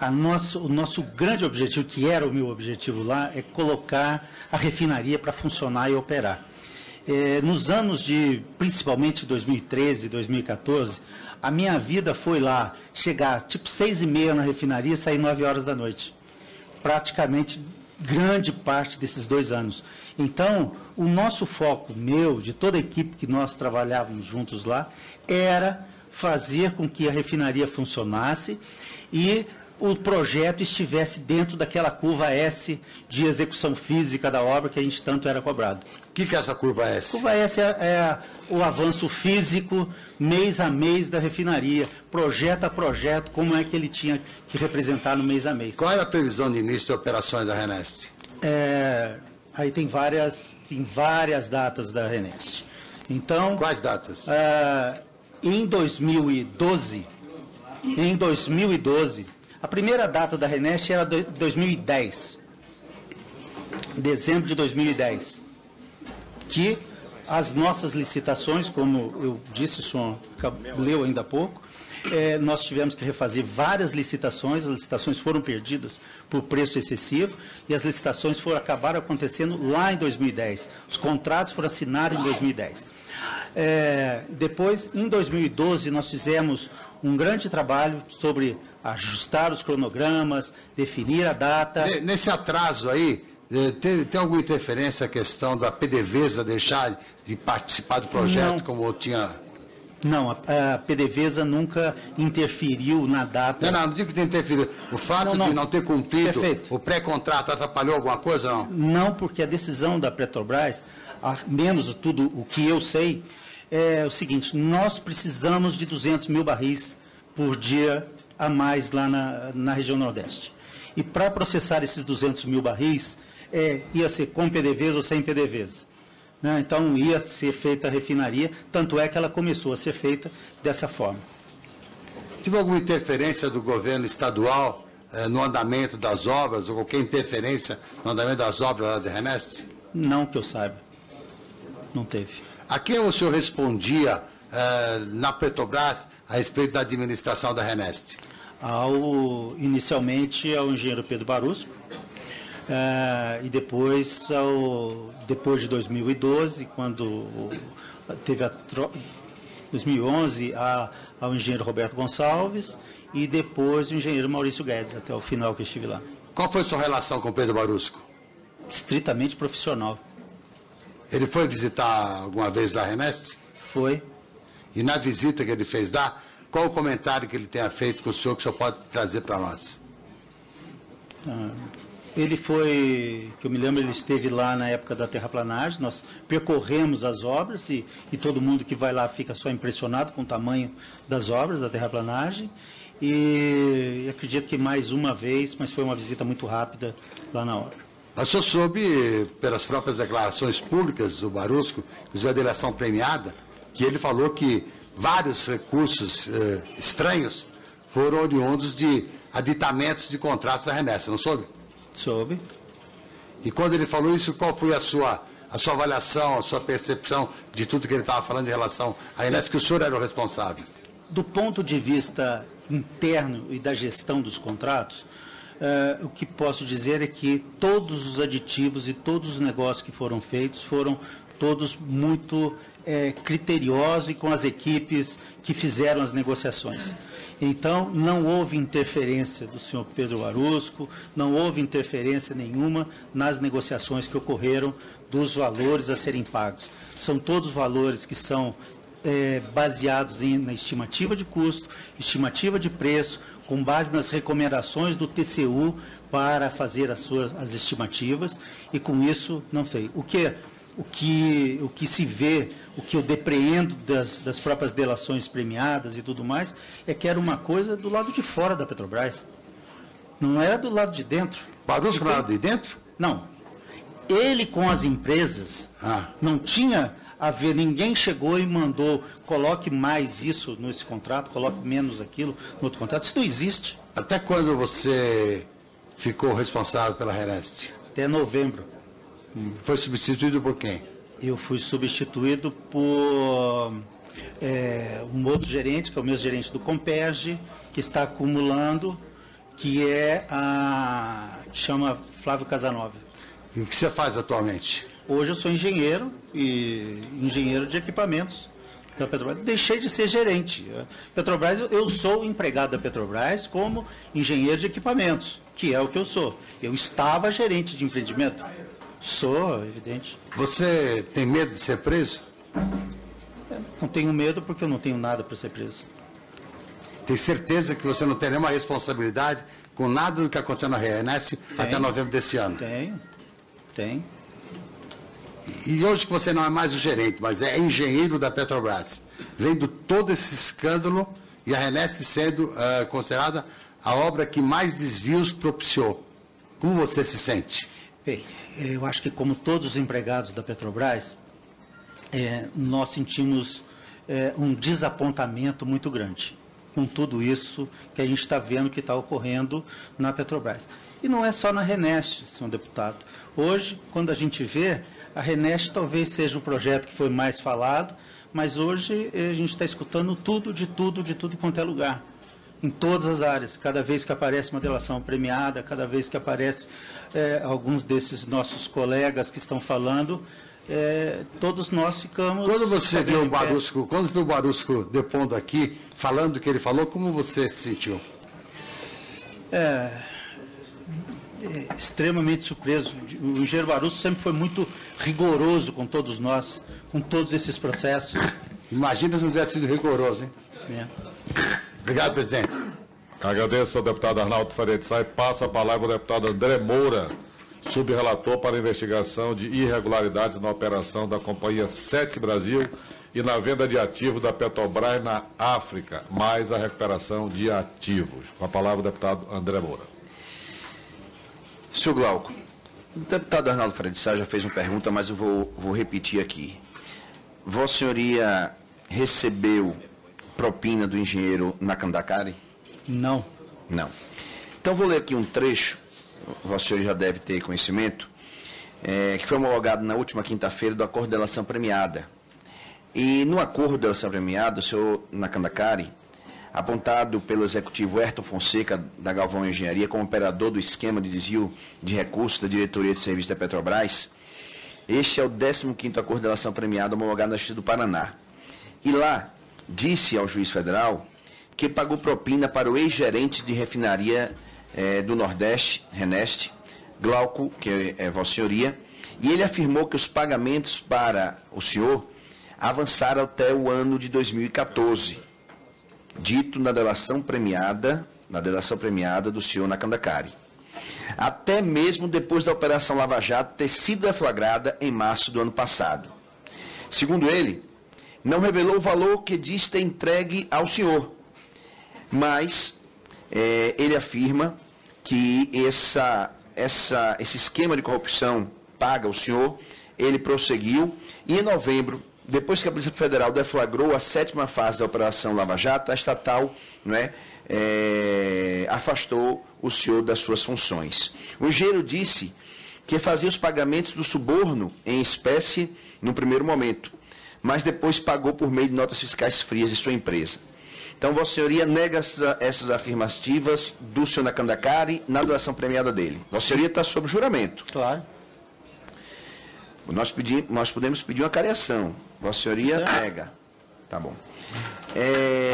O nosso grande objetivo, que era o meu objetivo lá, é colocar a refinaria para funcionar e operar. Nos anos principalmente 2013 e 2014, a minha vida foi lá, chegar tipo 6h30 na refinaria e sair 9 horas da noite. Praticamente grande parte desses 2 anos. Então, o nosso foco, de toda a equipe que nós trabalhávamos juntos lá, era fazer com que a refinaria funcionasse e o projeto estivesse dentro daquela curva S de execução física da obra que a gente tanto era cobrado. O que é essa curva S? Curva S é o avanço físico, mês a mês da refinaria, projeto a projeto, como é que ele tinha que representar no mês a mês. Qual era a previsão de início de operações da Renest? Aí tem várias datas da Renest. Então, quais datas? Em 2012, a primeira data da Renest era 2010, dezembro de 2010, que as nossas licitações, como eu disse, o senhor leu ainda há pouco, nós tivemos que refazer várias licitações, as licitações foram perdidas por preço excessivo e as licitações acabaram acontecendo lá em 2010. Os contratos foram assinados em 2010. Depois, em 2012, nós fizemos um grande trabalho sobre ajustar os cronogramas, definir a data. Nesse atraso aí, tem alguma interferência a questão da PDVSA deixar de participar do projeto? Não. Como tinha... Não, a PDVSA nunca interferiu na data. Não digo que tem interferido. O fato de não ter cumprido o pré-contrato atrapalhou alguma coisa, não? Não, porque a decisão da Petrobras, menos tudo o que eu sei, é o seguinte: nós precisamos de 200 mil barris por dia a mais lá na região Nordeste. E para processar esses 200 mil barris, ia ser com PDVSA ou sem PDVSA. Então, ia ser feita a refinaria, tanto é que ela começou a ser feita dessa forma. Tive alguma interferência do governo estadual no andamento das obras, ou qualquer interferência no andamento das obras lá da Renest? Não que eu saiba. Não teve. A quem o senhor respondia na Petrobras a respeito da administração da Renest? Inicialmente ao engenheiro Pedro Barusco, e depois de 2012, quando teve 2011, ao engenheiro Roberto Gonçalves, e depois o engenheiro Maurício Guedes, até o final que eu estive lá. Qual foi a sua relação com Pedro Barusco? Estritamente profissional. Ele foi visitar alguma vez lá a Renest? Foi. E na visita que ele fez lá, qual o comentário que ele tenha feito com o senhor que o senhor pode trazer para nós? Ele foi, que eu me lembro, ele esteve lá na época da terraplanagem, nós percorremos as obras e todo mundo que vai lá fica só impressionado com o tamanho das obras da terraplanagem. E acredito que mais uma vez, mas foi uma visita muito rápida lá na hora. Mas o senhor soube, pelas próprias declarações públicas do Barusco, inclusive a delação premiada, que ele falou que vários recursos estranhos foram oriundos de aditamentos de contratos da Renest, não soube? Soube. E quando ele falou isso, qual foi a sua avaliação, a sua percepção de tudo que ele estava falando em relação à Renest, que o senhor era o responsável? Do ponto de vista interno e da gestão dos contratos, o que posso dizer é que todos os aditivos e todos os negócios que foram feitos foram todos muito criteriosos e com as equipes que fizeram as negociações. Então, não houve interferência do senhor Pedro Barusco, não houve interferência nenhuma nas negociações que ocorreram dos valores a serem pagos. São todos valores que são baseados na estimativa de custo, estimativa de preço, com base nas recomendações do TCU para fazer as estimativas, e com isso, não sei, o que se vê, o que eu depreendo das próprias delações premiadas e tudo mais, é que era uma coisa do lado de fora da Petrobras, não era do lado de dentro. Barusco do lado de dentro? Não. Ele com as empresas, não tinha a ver, ninguém chegou e mandou, coloque mais isso nesse contrato, coloque menos aquilo no outro contrato. Isso não existe. Até quando você ficou responsável pela RENEST? Até novembro. Foi substituído por quem? Eu fui substituído por um outro gerente, que é o meu gerente do Comperge, que está acumulando, que chama Flávio Casanova. E o que você faz atualmente? Hoje eu sou engenheiro de equipamentos da Petrobras. Deixei de ser gerente. Petrobras, eu sou empregado da Petrobras como engenheiro de equipamentos, que é o que eu sou. Eu estava gerente de empreendimento. Sou, evidente. Você tem medo de ser preso? Não tenho medo porque eu não tenho nada para ser preso. Tem certeza que você não tem nenhuma responsabilidade com nada do que aconteceu na RENEST até novembro desse ano? Tenho. E hoje que você não é mais o gerente, mas é engenheiro da Petrobras, vendo todo esse escândalo e a RENEST sendo considerada a obra que mais desvios propiciou, como você se sente? Bem, eu acho que como todos os empregados da Petrobras, nós sentimos um desapontamento muito grande com tudo isso que a gente está vendo que está ocorrendo na Petrobras. E não é só na RENEST, senhor deputado. Hoje, quando a gente vê, a RENEST talvez seja o projeto que foi mais falado, mas hoje a gente está escutando de tudo quanto é lugar, em todas as áreas. Cada vez que aparece uma delação premiada, cada vez que aparece alguns desses nossos colegas que estão falando, todos nós ficamos... Quando você viu o Barusco depondo aqui, falando o que ele falou, como você se sentiu? Extremamente surpreso. O engenheiro Barusco sempre foi muito rigoroso com todos nós, com todos esses processos. Imagina se não tivesse sido rigoroso, hein? Obrigado, presidente. Agradeço ao deputado Arnaldo Faria de Sá e passo a palavra ao deputado André Moura, subrelator para a investigação de irregularidades na operação da Companhia 7 Brasil e na venda de ativos da Petrobras na África, mais a recuperação de ativos. Com a palavra o deputado André Moura. Senhor Glauco, o deputado Arnaldo Faria de Sá já fez uma pergunta, mas eu vou repetir aqui. Vossa Senhoria recebeu propina do engenheiro Nakandakari? Não. Não. Então vou ler aqui um trecho, Vossa Senhoria já deve ter conhecimento, que foi homologado na última quinta-feira do acordo de delação premiada. E no acordo de delação premiada, o senhor Nakandakari, apontado pelo executivo Ayrton Fonseca, da Galvão Engenharia, como operador do esquema de desvio de recursos da diretoria de serviço da Petrobras, este é o 15º acordo de delação premiada homologado na Justiça do Paraná. E lá, disse ao juiz federal que pagou propina para o ex-gerente de refinaria do Nordeste, RENEST, Glauco, que é Vossa Senhoria, e ele afirmou que os pagamentos para o senhor avançaram até o ano de 2014, dito na delação premiada do senhor Nakandakari. Até mesmo depois da Operação Lava Jato ter sido deflagrada em março do ano passado. Segundo ele, não revelou o valor que diz ter entregue ao senhor, mas ele afirma que esse esquema de corrupção paga ao senhor, ele prosseguiu, e em novembro, depois que a Polícia Federal deflagrou a 7ª fase da Operação Lava Jato, a estatal afastou o senhor das suas funções. O engenheiro disse que fazia os pagamentos do suborno em espécie no primeiro momento, mas depois pagou por meio de notas fiscais frias de sua empresa. Então, Vossa Senhoria nega essas afirmativas do senhor Nakandakari na delação premiada dele. Vossa Senhoria está sob juramento. Claro. Nós podemos pedir uma careação. Vossa Senhoria nega. Tá bom.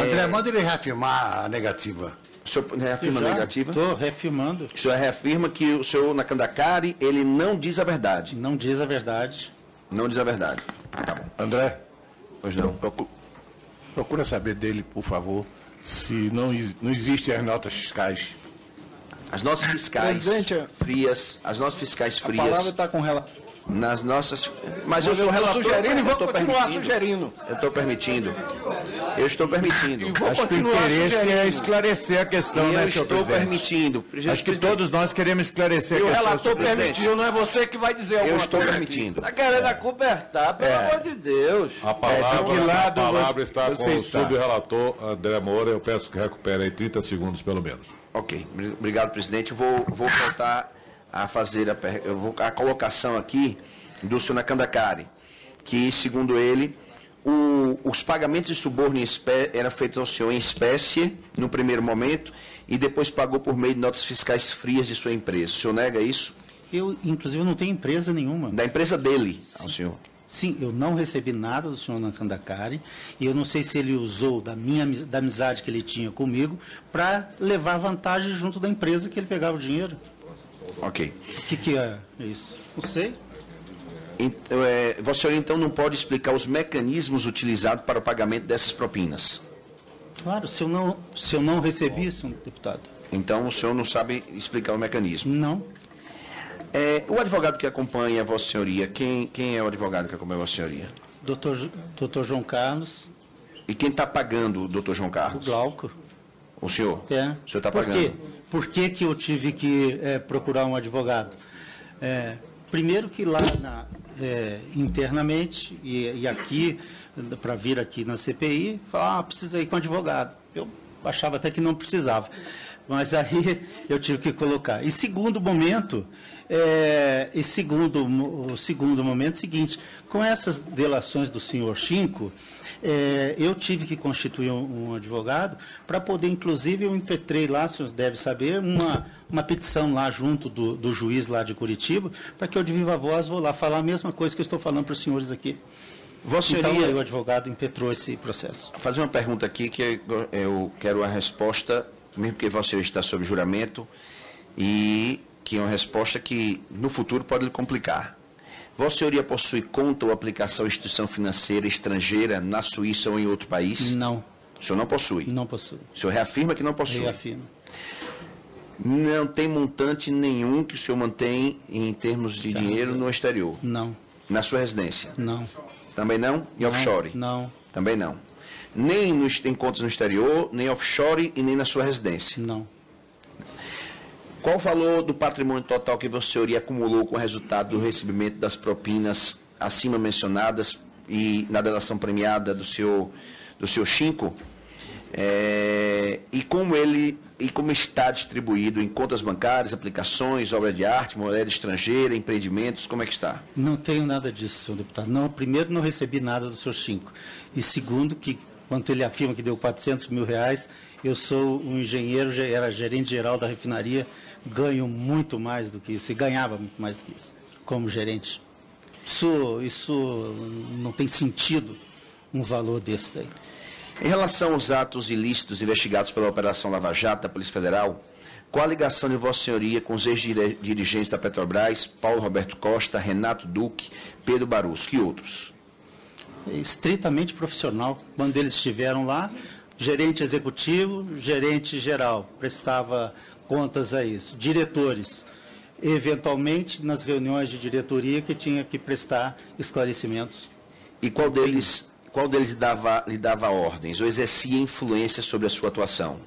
André, manda ele reafirmar a negativa. O senhor reafirma a negativa? Estou reafirmando. O senhor reafirma que o senhor Nakandakari, ele não diz a verdade. Não diz a verdade. Não diz a verdade. Tá bom. André, Pois não. procura saber dele, por favor, se não existem as notas fiscais. As notas fiscais Presidente, frias, as notas fiscais A frias, palavra está com relator. nas nossas... Mas eu sou estou relator, sugerindo e eu vou estou continuar permitindo. sugerindo. Eu estou permitindo. Eu estou permitindo. E vou Acho que o continuar interesse sugerindo. é esclarecer a questão, E eu né, senhor estou presidente? permitindo. Acho que todos nós queremos esclarecer E a o questão, relator senhor presidente. permitiu, não é você que vai dizer alguma Eu estou coisa permitindo. Está querendo acobertar, pelo amor de Deus. A palavra, que lado a palavra você- está com você o está? subrelator André Moura. Eu peço que recupere aí 30 segundos, pelo menos. Ok, obrigado, presidente. Vou voltar a fazer a colocação aqui do senhor Nakandakari, que, segundo ele, os pagamentos de suborno eram feitos ao senhor em espécie, no primeiro momento, e depois pagou por meio de notas fiscais frias de sua empresa. O senhor nega isso? Eu, inclusive, não tenho empresa nenhuma. Da empresa dele, ao senhor. Sim, eu não recebi nada do senhor Nakandakari e eu não sei se ele usou da amizade que ele tinha comigo para levar vantagem junto da empresa que ele pegava o dinheiro. Ok. O que é isso? Não sei. Vossa Senhoria, então, não pode explicar os mecanismos utilizados para o pagamento dessas propinas? Claro, se eu não recebi, senhor deputado. Então, o senhor não sabe explicar o mecanismo? Não. O advogado que acompanha Vossa Senhoria, quem é o advogado que acompanha Vossa Senhoria? Doutor João Carlos, E quem está pagando o doutor João o Carlos? Glauco. O senhor? É. O senhor está Por pagando? quê? Por que eu tive que procurar um advogado? Primeiro que lá internamente e aqui, para vir aqui na CPI, falar, precisa ir com advogado. Eu achava até que não precisava. Mas aí eu tive que colocar. E segundo momento, o segundo momento seguinte, com essas delações do senhor Chinco, eu tive que constituir um advogado para poder, inclusive, eu impetrei lá, o senhor deve saber, uma petição lá junto do juiz lá de Curitiba, para que eu de viva voz vou lá falar a mesma coisa que eu estou falando para os senhores aqui. Vossa Então, Senhoria, aí o advogado impetrou esse processo. fazer uma pergunta aqui que eu quero a resposta, mesmo porque Vossa Senhoria está sob juramento, e que é uma resposta que no futuro pode lhe complicar. Vossa Senhoria possui conta ou aplicação em instituição financeira estrangeira na Suíça ou em outro país? Não, O senhor não possui? não possui. O senhor reafirma que não possui? Reafirmo. Não tem montante nenhum que o senhor mantém em termos de dinheiro no exterior? Não, Na sua residência? não. Também não? Em offshore? Não, Também não. Nem em contas no exterior, nem offshore e nem na sua residência? não. Qual o valor do patrimônio total que Vossa Senhoria acumulou com o resultado do recebimento das propinas acima mencionadas e na delação premiada do senhor Chinco? E como está distribuído em contas bancárias, aplicações, obra de arte, moeda estrangeira, empreendimentos, como é que está? Não tenho nada disso, senhor deputado. Não, primeiro, não recebi nada do senhor Chinco. E segundo, que quando ele afirma que deu 400 mil reais, eu sou um engenheiro, era gerente geral da refinaria, ganho muito mais do que isso, e ganhava muito mais do que isso, como gerente. Isso não tem sentido, um valor desse daí. Em relação aos atos ilícitos investigados pela Operação Lava Jato da Polícia Federal, qual a ligação de Vossa Senhoria com os ex-dirigentes da Petrobras, Paulo Roberto Costa, Renato Duque, Pedro Barusco e outros? É estritamente profissional. Quando eles estiveram lá, gerente executivo, gerente geral, prestava contas a isso. Diretores, eventualmente, nas reuniões de diretoria, que tinha que prestar esclarecimentos. E qual deles lhe dava ordens ou exercia influência sobre a sua atuação?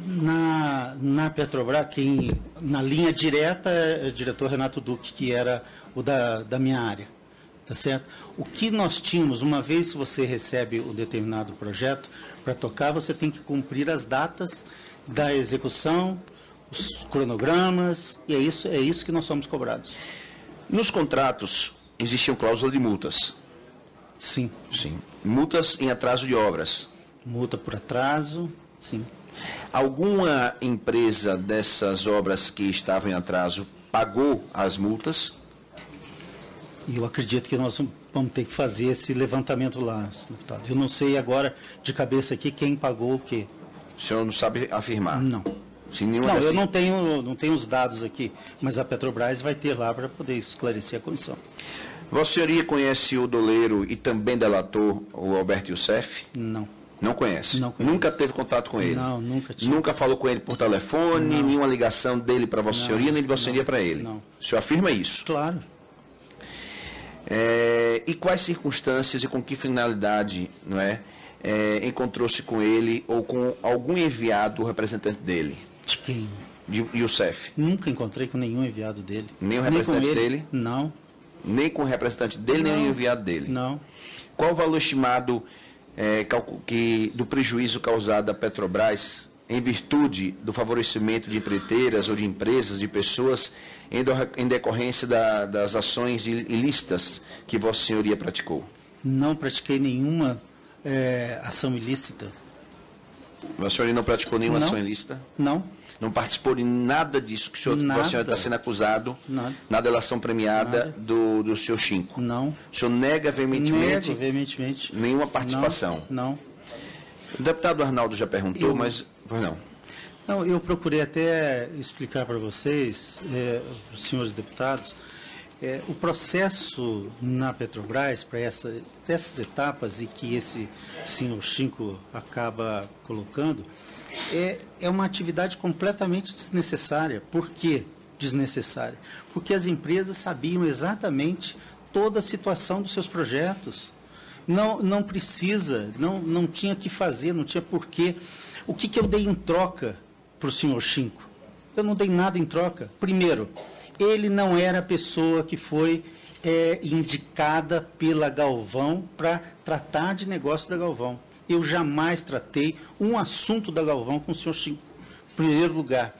Na Petrobras, na linha direta, é o diretor Renato Duque, que era o da minha área. Tá certo? O que nós tínhamos, uma vez que você recebe um determinado projeto para tocar, você tem que cumprir as datas da execução, os cronogramas, e é isso que nós somos cobrados. Nos contratos existiam cláusulas de multas? Sim. Sim. Multas em atraso de obras? Multa por atraso, sim. Alguma empresa dessas obras que estavam em atraso pagou as multas? E eu acredito que nós vamos ter que fazer esse levantamento lá, deputado. Eu não sei agora de cabeça aqui quem pagou o quê. O senhor não sabe afirmar? Não. Não, eu não tenho os dados aqui, mas a Petrobras vai ter lá para poder esclarecer a comissão. Vossa Senhoria conhece o doleiro e também delator o Alberto Youssef? Não. Não conhece? Não conheço. Nunca teve contato com ele? Não, nunca tive. Nunca falou com ele por telefone, Não. nenhuma ligação dele para Vossa Senhoria, nem de Vossa Senhoria para ele? Não. O senhor afirma isso? Claro. E quais circunstâncias e com que finalidade, não é, encontrou-se com ele ou com algum enviado representante dele? De quem? De Youssef? Nunca encontrei com nenhum enviado dele. Nem o representante com ele. dele? Não. Nem com o representante dele, nem o enviado dele? Não. Qual o valor estimado do prejuízo causado à Petrobras em virtude do favorecimento de empreiteiras ou de empresas, de pessoas, em decorrência das ações ilícitas que Vossa Senhoria praticou? Não pratiquei nenhuma ação ilícita. Vossa Senhoria não praticou nenhuma Não. ação ilícita? Não. Não participou de nada disso que o senhor, Nada. Vossa Senhoria está sendo acusado Nada. na delação premiada Nada. do senhor Chinco? Não. O senhor nega veementemente Nego veementemente. nenhuma participação? Não. O deputado Arnaldo já perguntou, mas... Pois não. Não, eu procurei até explicar para vocês, os senhores deputados, o processo na Petrobras para essas etapas e que esse senhor Chinco acaba colocando, é uma atividade completamente desnecessária. Por quê desnecessária? Porque as empresas sabiam exatamente toda a situação dos seus projetos. Não precisa, não tinha que fazer, não tinha porquê. O que eu dei em troca para o senhor Chinco? Eu não dei nada em troca. Primeiro, ele não era a pessoa que foi indicada pela Galvão para tratar de negócio da Galvão. Eu jamais tratei um assunto da Galvão com o senhor Chinco, em primeiro lugar.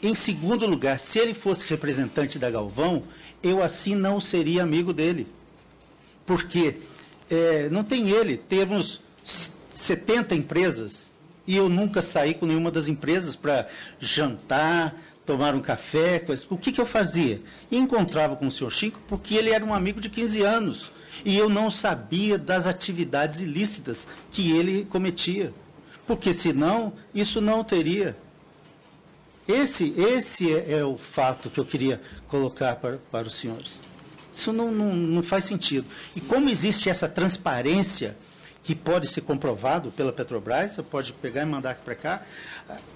Em segundo lugar, se ele fosse representante da Galvão, eu assim não seria amigo dele. Porque não tem ele, temos 70 empresas e eu nunca saí com nenhuma das empresas para jantar, tomar um café. O que eu fazia? Encontrava com o senhor Chinco porque ele era um amigo de 15 anos. E eu não sabia das atividades ilícitas que ele cometia. Porque, senão, isso não teria. Esse é o fato que eu queria colocar para os senhores. Isso não faz sentido. E como existe essa transparência, que pode ser comprovado pela Petrobras, você pode pegar e mandar aqui para cá,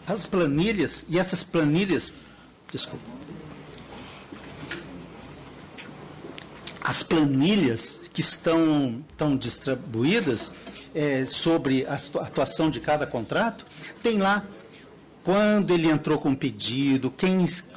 as planilhas, e essas planilhas... Desculpa. As planilhas que estão distribuídas sobre a atuação de cada contrato, tem lá quando ele entrou com o pedido,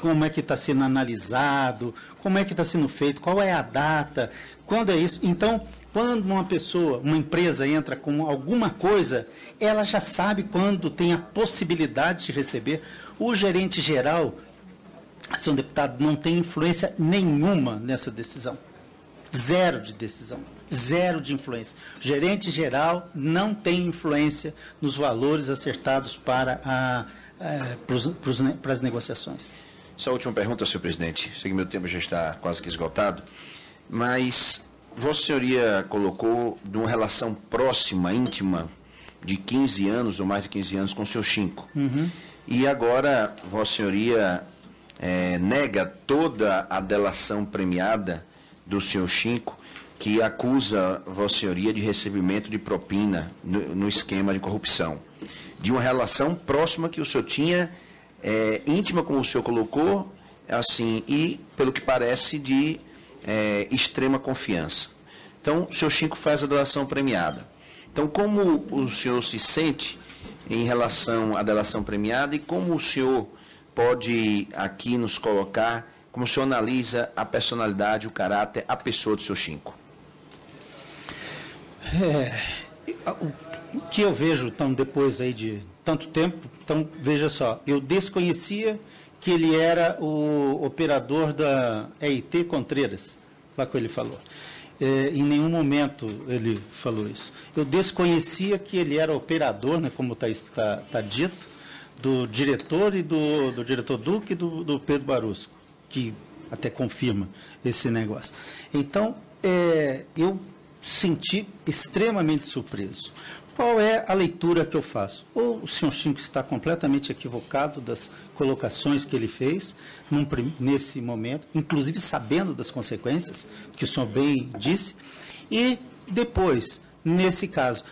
como é que está sendo analisado, como é que está sendo feito, qual é a data, quando é isso. Então, quando uma empresa entra com alguma coisa, ela já sabe quando tem a possibilidade de receber. O gerente geral, senhor deputado, não tem influência nenhuma nessa decisão. Zero de decisão, zero de influência. O gerente geral não tem influência nos valores acertados para as negociações. Essa última pergunta, senhor presidente. Sei que meu tempo já está quase que esgotado, mas Vossa Senhoria colocou de uma relação próxima, íntima, de 15 anos ou mais de 15 anos com o senhor Chinco. Uhum. E agora Vossa Senhoria nega toda a delação premiada do senhor Chinco, que acusa Vossa Senhoria de recebimento de propina no esquema de corrupção. De uma relação próxima que o senhor tinha, íntima, como o senhor colocou, assim, e, pelo que parece, de extrema confiança. Então, o senhor Chinco faz a delação premiada. Então, como o senhor se sente em relação à delação premiada e como o senhor pode aqui nos colocar, como o senhor analisa a personalidade, o caráter, a pessoa do senhor Chinco? O que eu vejo, então, depois aí de tanto tempo, então, veja só, eu desconhecia que ele era o operador da EIT Contreras, lá que ele falou. Em nenhum momento ele falou isso. Eu desconhecia que ele era operador, né, como está dito, do diretor e do diretor Duque e do Pedro Barusco, que até confirma esse negócio. Então, eu senti extremamente surpreso. Qual é a leitura que eu faço? Ou o senhor Chinco está completamente equivocado das colocações que ele fez nesse momento, inclusive sabendo das consequências, que o senhor bem disse, e depois, nesse caso,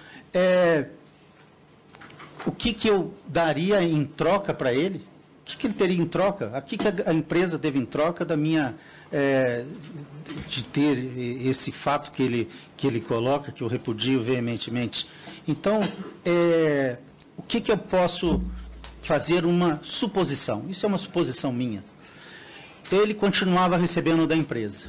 o que eu daria em troca para ele? O que ele teria em troca? O que a empresa teve em troca da minha... de ter esse fato que ele coloca, que eu repudio veementemente. Então, o que eu posso fazer uma suposição? Isso é uma suposição minha. Ele continuava recebendo da empresa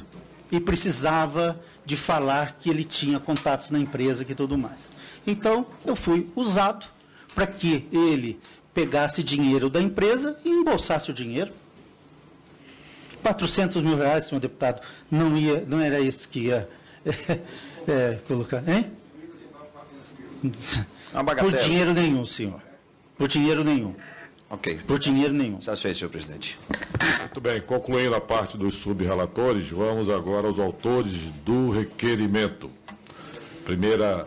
e precisava de falar que ele tinha contatos na empresa e tudo mais. Então, eu fui usado para que ele pegasse dinheiro da empresa e embolsasse o dinheiro. 400 mil reais, senhor deputado, não era isso que ia colocar, hein? Por dinheiro nenhum, senhor. Por dinheiro nenhum. Ok. Por dinheiro nenhum. Satisfeito, senhor presidente. Muito bem, concluindo a parte dos subrelatores, vamos agora aos autores do requerimento. Primeira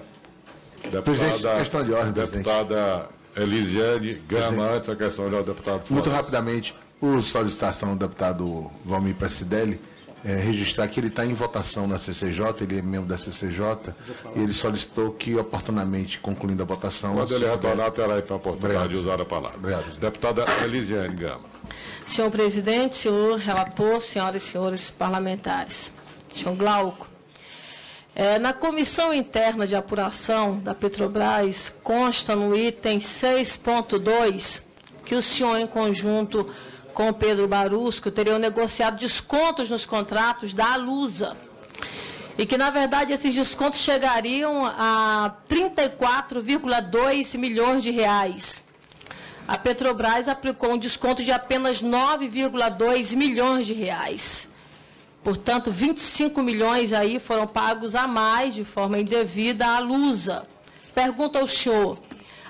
deputada, questão de ordem, deputada Elisiane Gama, antes a questão de ordem, deputado Flores. Muito rapidamente, por solicitação do deputado Valmir Pracidelli, registrar que ele está em votação na CCJ, ele é membro da CCJ, e ele solicitou que, oportunamente, concluindo a votação... Quando ele retornar, terá então a oportunidade de usar a palavra. Obrigado. Deputada Elisiane Gama. Senhor presidente, senhor relator, senhoras e senhores parlamentares. Senhor Glauco, na comissão interna de apuração da Petrobras, consta no item 6.2 que o senhor, em conjunto com Pedro Barusco, teriam negociado descontos nos contratos da Alusa. E que, na verdade, esses descontos chegariam a 34,2 milhões de reais. A Petrobras aplicou um desconto de apenas 9,2 milhões de reais. Portanto, 25 milhões aí foram pagos a mais, de forma indevida, à Alusa. Pergunto ao senhor,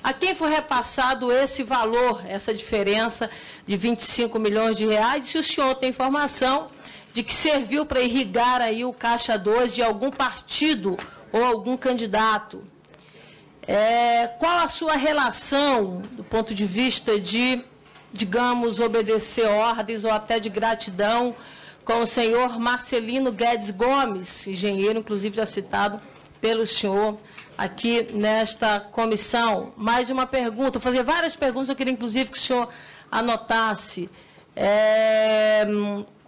a quem foi repassado esse valor, essa diferença de 25 milhões de reais? E se o senhor tem informação de que serviu para irrigar aí o Caixa 2 de algum partido ou algum candidato? Qual a sua relação, do ponto de vista de, digamos, obedecer ordens ou até de gratidão com o senhor Marcelino Guedes Gomes, engenheiro, inclusive já citado pelo senhor aqui nesta comissão? Mais uma pergunta, vou fazer várias perguntas, eu queria inclusive que o senhor anotasse.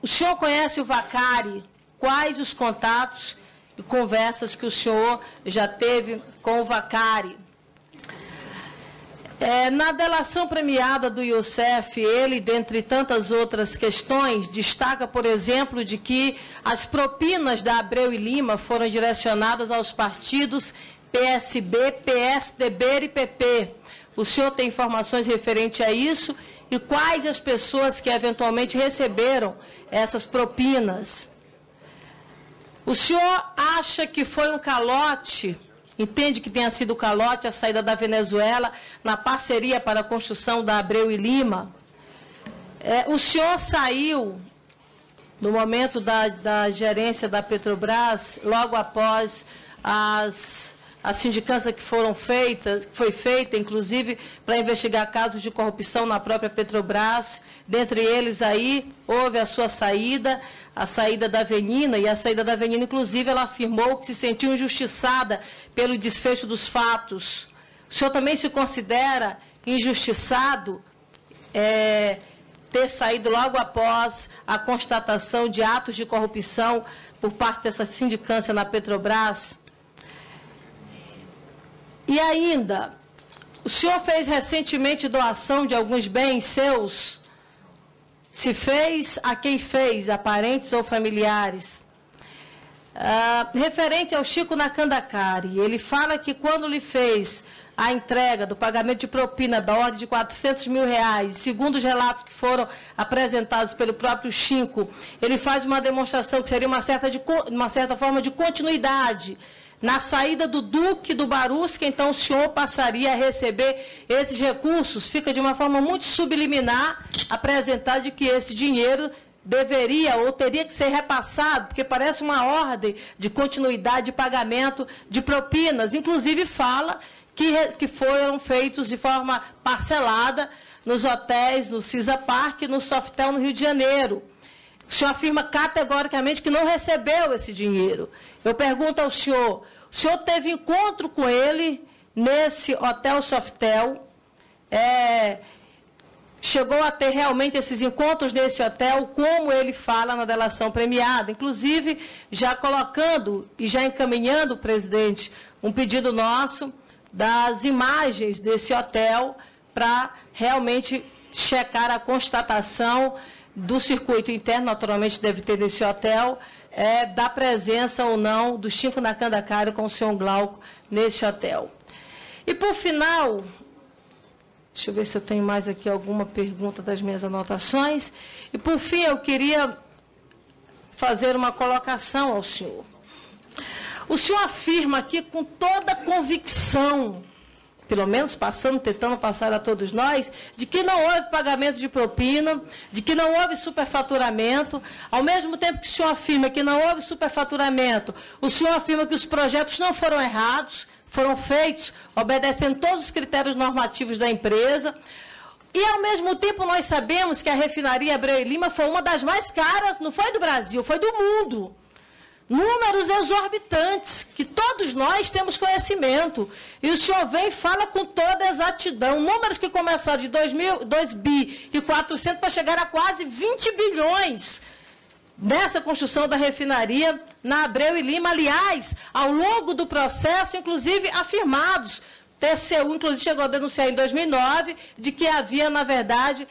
O senhor conhece o Vacari? Quais os contatos e conversas que o senhor já teve com o Vacari? Na delação premiada do Youssef, ele, dentre tantas outras questões, destaca, por exemplo, de que as propinas da Abreu e Lima foram direcionadas aos partidos PSB, PSDB e PP. O senhor tem informações referentes a isso? E quais as pessoas que eventualmente receberam essas propinas? O senhor acha que foi um calote, entende que tenha sido calote a saída da Venezuela na parceria para a construção da Abreu e Lima? O senhor saiu, no momento da gerência da Petrobras, logo após a sindicância que foi feita, inclusive, para investigar casos de corrupção na própria Petrobras. Dentre eles, aí, houve a sua saída, a saída da Avenina, e a saída da Avenina, inclusive, ela afirmou que se sentiu injustiçada pelo desfecho dos fatos. O senhor também se considera injustiçado ter saído logo após a constatação de atos de corrupção por parte dessa sindicância na Petrobras? E ainda, o senhor fez recentemente doação de alguns bens seus? Se fez, a quem fez? A parentes ou familiares? referente ao Chico Nakandakari, ele fala que quando lhe fez a entrega do pagamento de propina da ordem de R$400 mil, segundo os relatos que foram apresentados pelo próprio Chico, ele faz uma demonstração que seria uma certa forma de continuidade na saída do Duque do Barus, que então o senhor passaria a receber esses recursos. Fica de uma forma muito subliminar apresentar de que esse dinheiro deveria ou teria que ser repassado, porque parece uma ordem de continuidade de pagamento de propinas. Inclusive fala que foram feitos de forma parcelada nos hotéis, no Cisa Park e no Softel, no Rio de Janeiro. O senhor afirma categoricamente que não recebeu esse dinheiro. Eu pergunto ao senhor, o senhor teve encontro com ele nesse Hotel Softel? Chegou a ter realmente esses encontros nesse hotel, como ele fala na delação premiada? Inclusive, já colocando e já encaminhando, presidente, um pedido nosso das imagens desse hotel para realmente checar a constatação do circuito interno, naturalmente deve ter nesse hotel, da presença ou não do Chico Nakandakari com o senhor Glauco nesse hotel. E, por final, deixa eu ver se eu tenho mais aqui alguma pergunta das minhas anotações. E, por fim, eu queria fazer uma colocação ao senhor. O senhor afirma aqui com toda convicção, pelo menos tentando passar a todos nós, de que não houve pagamento de propina, de que não houve superfaturamento. Ao mesmo tempo que o senhor afirma que não houve superfaturamento, o senhor afirma que os projetos não foram errados, foram feitos obedecendo todos os critérios normativos da empresa. E, ao mesmo tempo, nós sabemos que a refinaria Abreu e Lima foi uma das mais caras, não foi do Brasil, foi do mundo. Números exorbitantes, que todos nós temos conhecimento. E o senhor vem e fala com toda exatidão. Números que começaram de 2 bi e 400 para chegar a quase 20 bilhões nessa construção da refinaria na Abreu e Lima. Aliás, ao longo do processo, inclusive afirmados, TCU, inclusive, chegou a denunciar em 2009, de que havia, na verdade,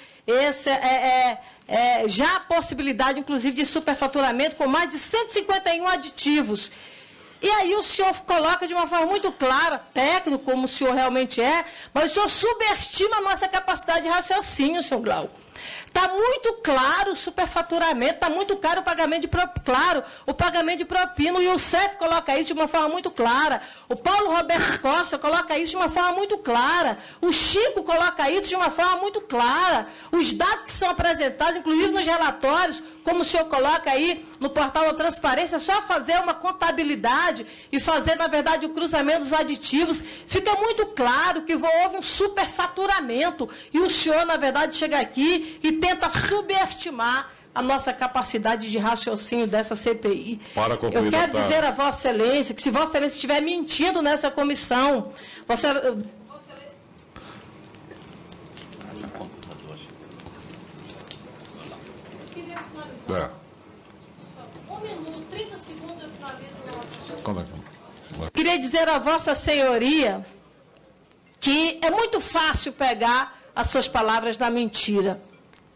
já a possibilidade, inclusive, de superfaturamento com mais de 151 aditivos. E aí o senhor coloca de uma forma muito clara, técnico, como o senhor realmente é, mas o senhor subestima a nossa capacidade de raciocínio, senhor Glauco. Está muito claro o superfaturamento, está muito claro o pagamento de propina, e o CEF coloca isso de uma forma muito clara, o Paulo Roberto Costa coloca isso de uma forma muito clara, o Chico coloca isso de uma forma muito clara, os dados que são apresentados, inclusive nos relatórios, como o senhor coloca aí no portal da transparência, é só fazer uma contabilidade e fazer, na verdade, o cruzamento dos aditivos, fica muito claro que houve um superfaturamento, e o senhor, na verdade, chega aqui e tenta subestimar a nossa capacidade de raciocínio dessa CPI. Para concluir, eu quero dizer a Vossa Excelência que, se Vossa Excelência estiver mentindo nessa comissão, Vossa Excelência... Um minuto, 30 segundos eu finalizo. Queria dizer a Vossa Senhoria que é muito fácil pegar as suas palavras na mentira,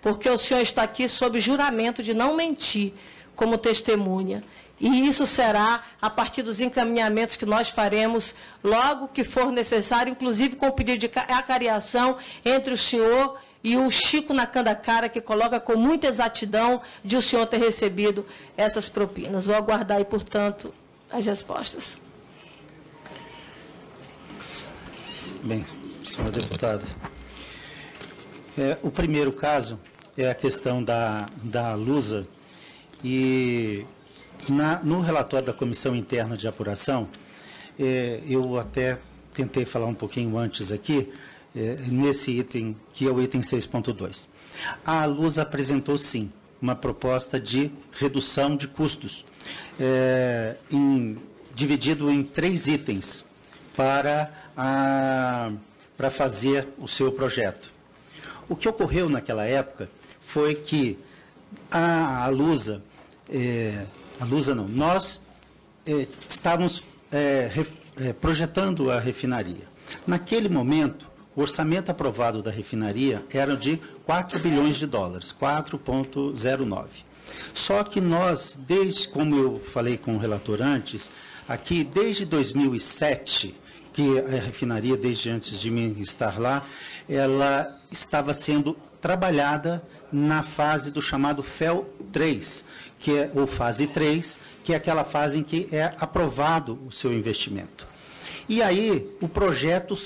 porque o senhor está aqui sob juramento de não mentir como testemunha. E isso será a partir dos encaminhamentos que nós faremos logo que for necessário, inclusive com o pedido de acariação entre o senhor e o Chico Nakandakari, que coloca com muita exatidão de o senhor ter recebido essas propinas. Vou aguardar aí, portanto, as respostas. Bem, senhora deputada, o primeiro caso é a questão da Lusa, e no relatório da Comissão Interna de Apuração, eu até tentei falar um pouquinho antes aqui, nesse item, que é o item 6.2. A Lusa apresentou, sim, uma proposta de redução de custos, dividido em 3 itens, para fazer o seu projeto. O que ocorreu naquela época foi que nós estávamos projetando a refinaria. Naquele momento, o orçamento aprovado da refinaria era de 4 bilhões de dólares, 4,09. Só que nós, como eu falei com o relator antes, aqui desde 2007, que a refinaria, desde antes de mim estar lá, ela estava sendo trabalhada na fase do chamado FEL 3, ou fase 3, que é aquela fase em que é aprovado o seu investimento. E aí o projeto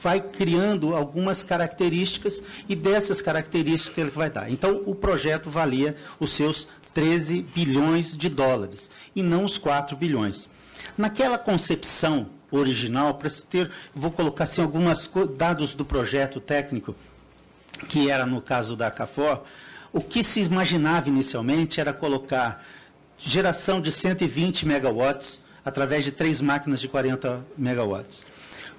vai criando algumas características e dessas características ele vai dar. Então o projeto valia os seus 13 bilhões de dólares e não os 4 bilhões. Naquela concepção original, para se ter, vou colocar assim alguns dados do projeto técnico, que era no caso da CAFOR, o que se imaginava inicialmente era colocar geração de 120 megawatts através de 3 máquinas de 40 megawatts.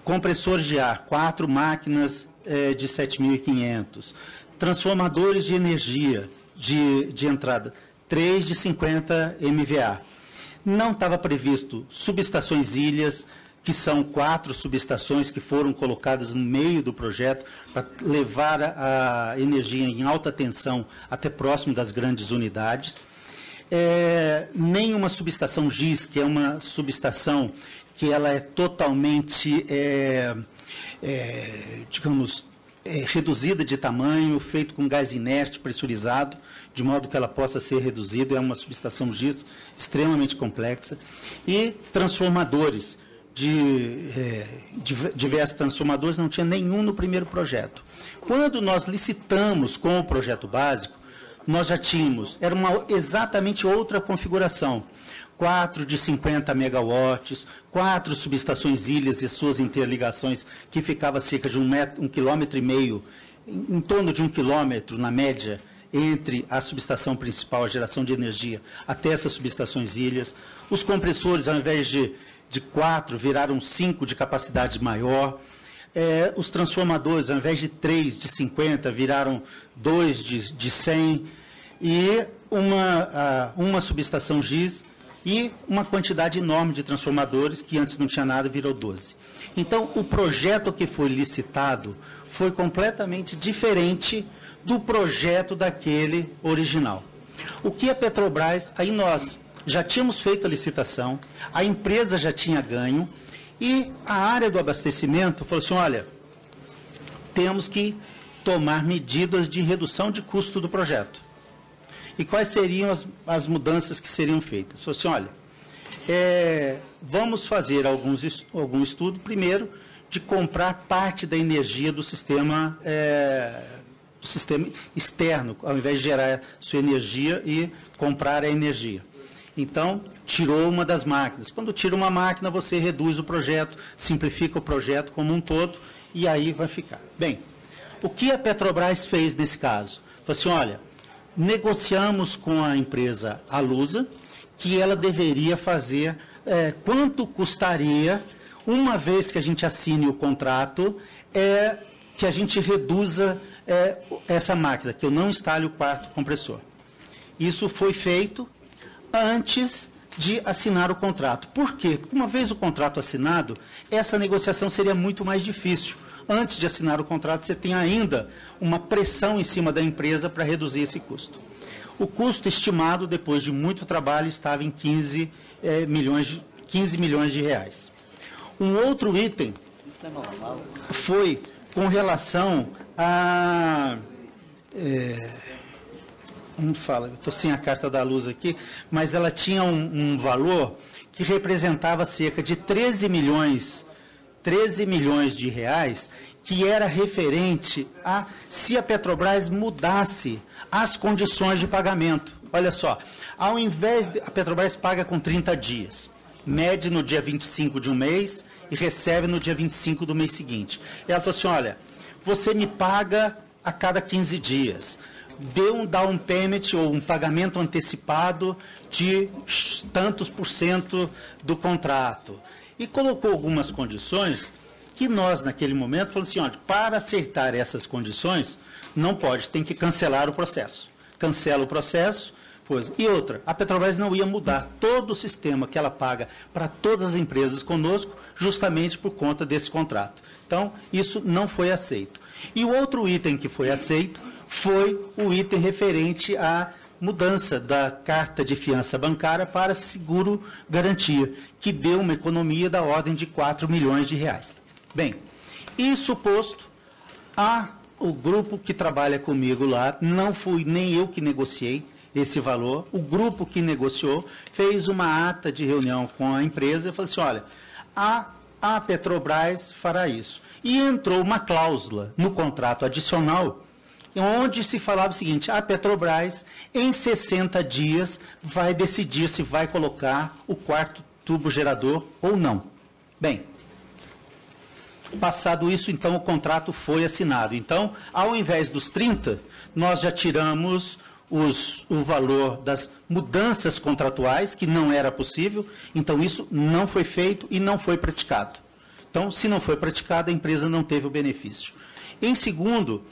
Compressores de ar, 4 máquinas de 7.500. Transformadores de energia de entrada, 3 de 50 MVA. Não estava previsto subestações ilhas, que são 4 subestações que foram colocadas no meio do projeto para levar a energia em alta tensão até próximo das grandes unidades. Nem uma subestação GIS, que é uma subestação que ela é totalmente, reduzida de tamanho, feito com gás inerte pressurizado, de modo que ela possa ser reduzida. É uma subestação GIS extremamente complexa. E transformadores, diversos transformadores, não tinha nenhum no primeiro projeto. Quando nós licitamos com o projeto básico, nós já tínhamos, era exatamente outra configuração. 4 de 50 megawatts, 4 subestações ilhas e suas interligações, que ficava cerca de 1,5 km, em torno de 1 km, na média, entre a subestação principal, a geração de energia, até essas subestações ilhas. Os compressores, ao invés de 4, viraram 5 de capacidade maior. Os transformadores, ao invés de 3 de 50, viraram 2 de 100. E uma subestação GIS e uma quantidade enorme de transformadores, que antes não tinha nada, virou 12. Então, o projeto que foi licitado foi completamente diferente do projeto daquele original. O que a Petrobras, aí nós já tínhamos feito a licitação, a empresa já tinha ganho, e a área do abastecimento falou assim, olha, temos que tomar medidas de redução de custo do projeto. E quais seriam as mudanças que seriam feitas? Falou assim, olha, vamos fazer algum estudo, primeiro, de comprar parte da energia do sistema externo, ao invés de gerar sua energia e comprar a energia. Então, tirou uma das máquinas. Quando tira uma máquina, você reduz o projeto, simplifica o projeto como um todo, e aí vai ficar. Bem, o que a Petrobras fez nesse caso? Falou assim, olha, negociamos com a empresa Alusa, que ela deveria fazer quanto custaria, uma vez que a gente assine o contrato, que a gente reduza essa máquina, que eu não instale o quarto compressor. Isso foi feito antes de assinar o contrato. Por quê? Porque uma vez o contrato assinado, essa negociação seria muito mais difícil. Antes de assinar o contrato, você tem ainda uma pressão em cima da empresa para reduzir esse custo. O custo estimado, depois de muito trabalho, estava em 15 milhões de reais. Um outro item foi com relação a... estou sem a carta da luz aqui, mas ela tinha um valor que representava cerca de 13 milhões de reais, que era referente a se a Petrobras mudasse as condições de pagamento. Olha só, ao invés de... A Petrobras paga com 30 dias, mede no dia 25 de um mês e recebe no dia 25 do mês seguinte. E ela falou assim, olha, você me paga a cada 15 dias. Dê um down payment ou um pagamento antecipado de tantos % do contrato. E colocou algumas condições que nós, naquele momento, falamos assim, olha, para acertar essas condições, não pode, tem que cancelar o processo. Cancela o processo, pois. E outra, a Petrobras não ia mudar todo o sistema que ela paga para todas as empresas conosco, justamente por conta desse contrato. Então, isso não foi aceito. E o outro item que foi aceito foi o item referente a mudança da carta de fiança bancária para seguro garantia, que deu uma economia da ordem de 4 milhões de reais. Bem, isso posto, o grupo que trabalha comigo lá, não fui nem eu que negociei esse valor, o grupo que negociou fez uma ata de reunião com a empresa e falou assim, olha, a Petrobras fará isso. E entrou uma cláusula no contrato adicional, onde se falava o seguinte, a Petrobras, em 60 dias, vai decidir se vai colocar o quarto tubo gerador ou não. Bem, passado isso, então, o contrato foi assinado. Então, ao invés dos 30, nós já tiramos o valor das mudanças contratuais, que não era possível, então isso não foi feito e não foi praticado. Então, se não foi praticado, a empresa não teve o benefício. Em segundo,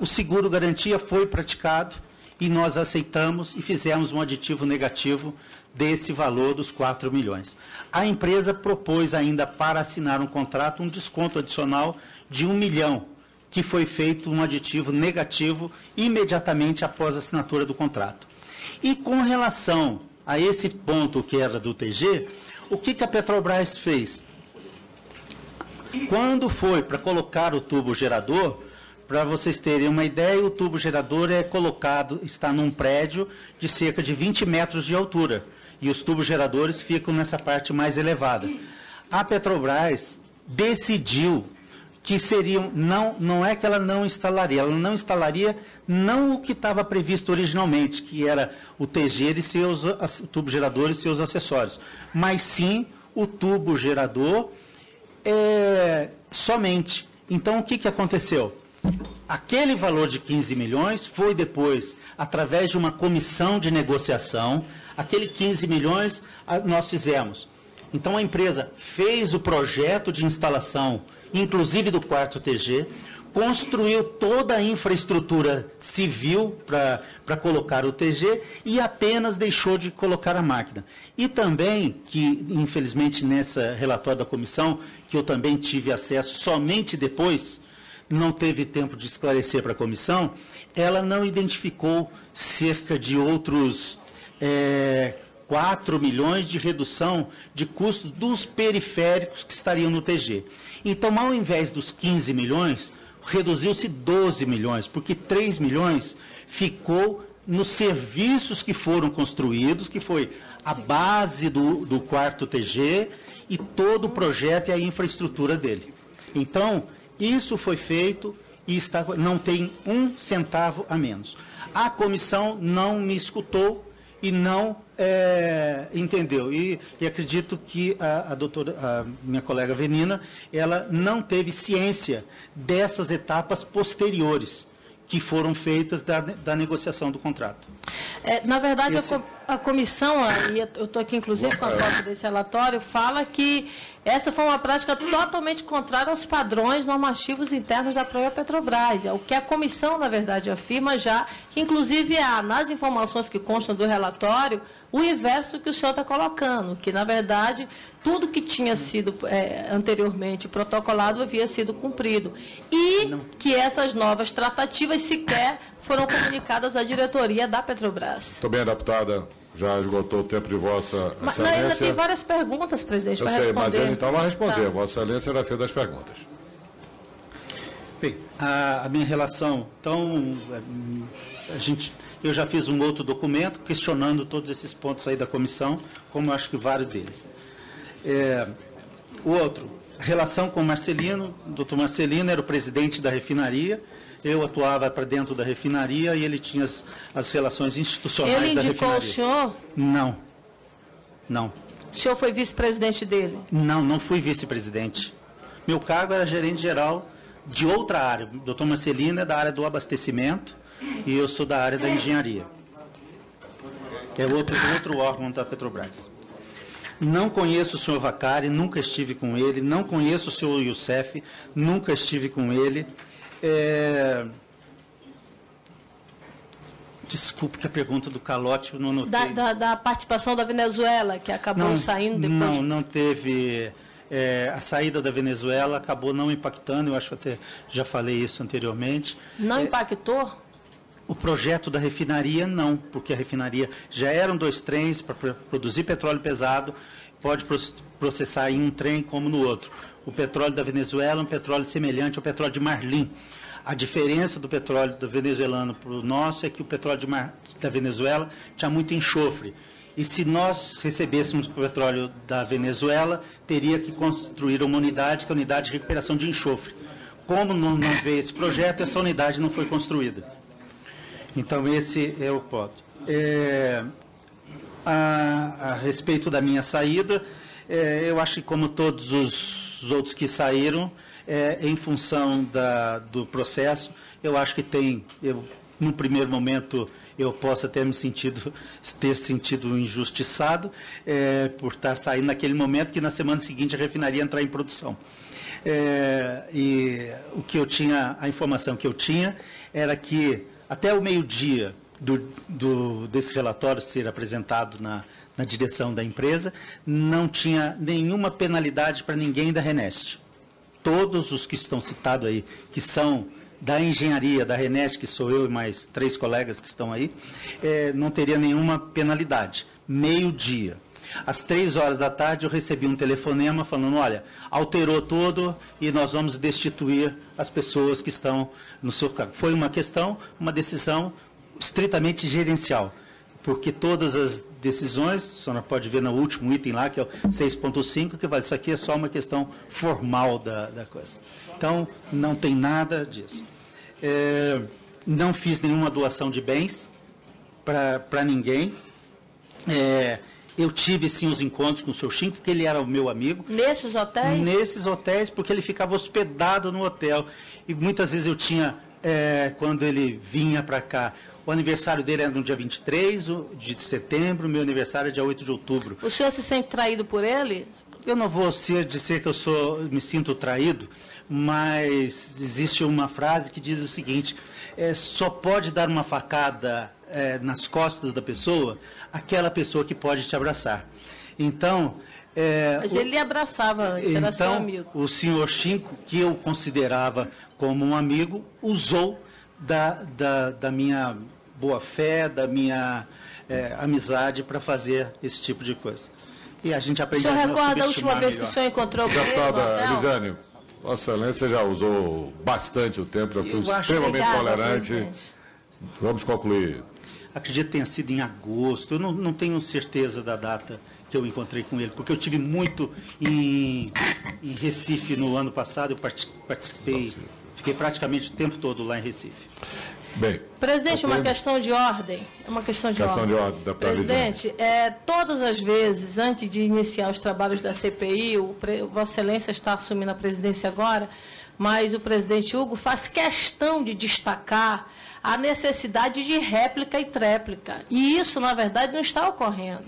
o seguro garantia foi praticado e nós aceitamos e fizemos um aditivo negativo desse valor dos 4 milhões. A empresa propôs ainda para assinar um contrato um desconto adicional de 1 milhão, que foi feito um aditivo negativo imediatamente após a assinatura do contrato. E com relação a esse ponto que era do TG, o que a Petrobras fez? Quando foi para colocar o tubo gerador, para vocês terem uma ideia, o tubo gerador está num prédio de cerca de 20 metros de altura, e os tubos geradores ficam nessa parte mais elevada. A Petrobras decidiu que seriam, não é que ela não instalaria não o que estava previsto originalmente, que era o TG e o tubo gerador e seus acessórios, mas sim o tubo gerador somente. Então, o que aconteceu? Aquele valor de 15 milhões foi depois, através de uma comissão de negociação, aquele 15 milhões nós fizemos. Então, a empresa fez o projeto de instalação, inclusive do quarto TG, construiu toda a infraestrutura civil para colocar o TG e apenas deixou de colocar a máquina. E também, que infelizmente nessa relatório da comissão, que eu também tive acesso somente depois, não teve tempo de esclarecer para a comissão, ela não identificou cerca de outros 4 milhões de redução de custo dos periféricos que estariam no TG. Então, ao invés dos 15 milhões, reduziu-se 12 milhões, porque 3 milhões ficou nos serviços que foram construídos, que foi a base do quarto TG e todo o projeto e a infraestrutura dele. Então, isso foi feito e não tem 1 centavo a menos. A comissão não me escutou e não entendeu. E acredito que a minha colega Venina, ela não teve ciência dessas etapas posteriores que foram feitas da negociação do contrato. Na verdade, a comissão, e eu estou aqui inclusive com a cópia desse relatório, fala que essa foi uma prática totalmente contrária aos padrões normativos internos da própria Petrobras. É o que a comissão, na verdade, afirma já, que inclusive há, nas informações que constam do relatório, o inverso do que o senhor está colocando, que, na verdade, tudo que tinha sido anteriormente protocolado havia sido cumprido. E que essas novas tratativas sequer foram comunicadas à diretoria da Petrobras. Muito bem, deputada. Já esgotou o tempo de Vossa Excelência. Mas ainda tem várias perguntas, presidente, para responder. Eu sei, mas ele então vai responder. Tá. Vossa Excelência era feita das perguntas. Bem, a minha relação, então, eu já fiz um outro documento questionando todos esses pontos aí da comissão, como eu acho que vários deles. O outro, a relação com o Marcelino, o doutor Marcelino era o presidente da refinaria, eu atuava para dentro da refinaria e ele tinha as relações institucionais da refinaria. Ele indicou o senhor? Não. Não. O senhor foi vice-presidente dele? Não, não fui vice-presidente. Meu cargo era gerente geral de outra área. O doutor Marcelino é da área do abastecimento e eu sou da área da engenharia. É outro órgão da Petrobras. Não conheço o senhor Vacari, nunca estive com ele. Não conheço o senhor Youssef, nunca estive com ele. Desculpe que a pergunta do calote eu não notei. Da participação da Venezuela, que acabou saindo depois? Não teve. A saída da Venezuela acabou não impactando, eu acho que até já falei isso anteriormente. Não impactou? O projeto da refinaria, não, porque a refinaria já eram 2 trens para produzir petróleo pesado, pode processar em um trem como no outro. O petróleo da Venezuela é um petróleo semelhante ao petróleo de Marlim. A diferença do petróleo do venezuelano para o nosso é que o petróleo da Venezuela tinha muito enxofre. E se nós recebêssemos o petróleo da Venezuela, teria que construir uma unidade, que é a unidade de recuperação de enxofre. Como não veio esse projeto, essa unidade não foi construída. Então, esse é o ponto. A respeito da minha saída, eu acho que, como todos os outros que saíram, em função do processo, eu acho que no primeiro momento, eu posso até ter sentido injustiçado por estar saindo naquele momento, que na semana seguinte a refinaria entrar em produção. E a informação que eu tinha era que até o meio-dia desse relatório ser apresentado na direção da empresa, não tinha nenhuma penalidade para ninguém da Renest. Todos os que estão citados aí, que são da engenharia da Renest, que sou eu e mais 3 colegas que estão aí, não teria nenhuma penalidade. Meio-dia. Às 3 horas da tarde eu recebi um telefonema falando, olha, alterou tudo e nós vamos destituir as pessoas que estão no seu cargo. Foi uma decisão estritamente gerencial, porque todas as decisões, a senhora pode ver no último item lá, que é o 6.5, que isso aqui é só uma questão formal da coisa. Então, não tem nada disso. Não fiz nenhuma doação de bens para ninguém. Eu tive, sim, os encontros com o seu Chico, porque ele era o meu amigo. Nesses hotéis? Nesses hotéis, porque ele ficava hospedado no hotel. E muitas vezes eu tinha, quando ele vinha para cá, o aniversário dele era no dia 23 de setembro, meu aniversário é dia 8 de outubro. O senhor se sente traído por ele? Eu não vou dizer que me sinto traído, mas existe uma frase que diz o seguinte, só pode dar uma facada nas costas da pessoa aquela pessoa que pode te abraçar. Então... mas ele lhe abraçava antes, era seu amigo. O senhor Chico, que eu considerava como um amigo, usou da minha boa-fé, da minha amizade para fazer esse tipo de coisa. E a gente aprende a subestimar melhor. O senhor recorda a última vez que o senhor encontrou com ele? Deputada Elisiane, Vossa Excelência já usou bastante o tempo, já foi extremamente tolerante. Presidente. Vamos concluir. Acredito que tenha sido em agosto, eu não tenho certeza da data que eu encontrei com ele, porque eu tive muito em Recife no ano passado, eu participei, fiquei praticamente o tempo todo lá em Recife. Bem, presidente, uma questão de ordem. Uma questão de ordem. Presidente, todas as vezes, antes de iniciar os trabalhos da CPI, Vossa Excelência está assumindo a presidência agora, mas o presidente Hugo faz questão de destacar a necessidade de réplica e tréplica. E isso, na verdade, não está ocorrendo.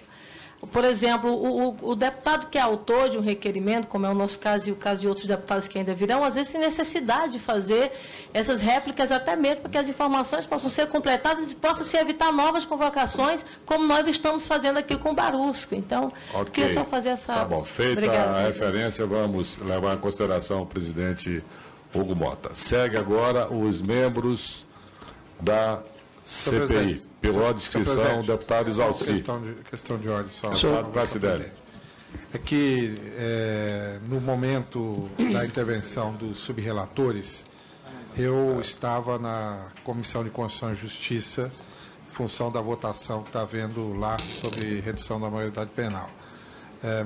Por exemplo, o deputado que é autor de um requerimento, como é o nosso caso e o caso de outros deputados que ainda virão, às vezes tem necessidade de fazer essas réplicas até mesmo para que as informações possam ser completadas e possa se evitar novas convocações, como nós estamos fazendo aqui com o Barusco. Então, queria só fazer essa... Tá bom, feita a referência, vamos levar em consideração o presidente Hugo Mota. Segue agora os membros da CPI. Pela ordem de inscrição, o deputado Isalci. Questão de ordem só. É que, no momento da intervenção dos subrelatores, eu estava na Comissão de Constituição e Justiça, em função da votação que está havendo lá sobre redução da maioridade penal.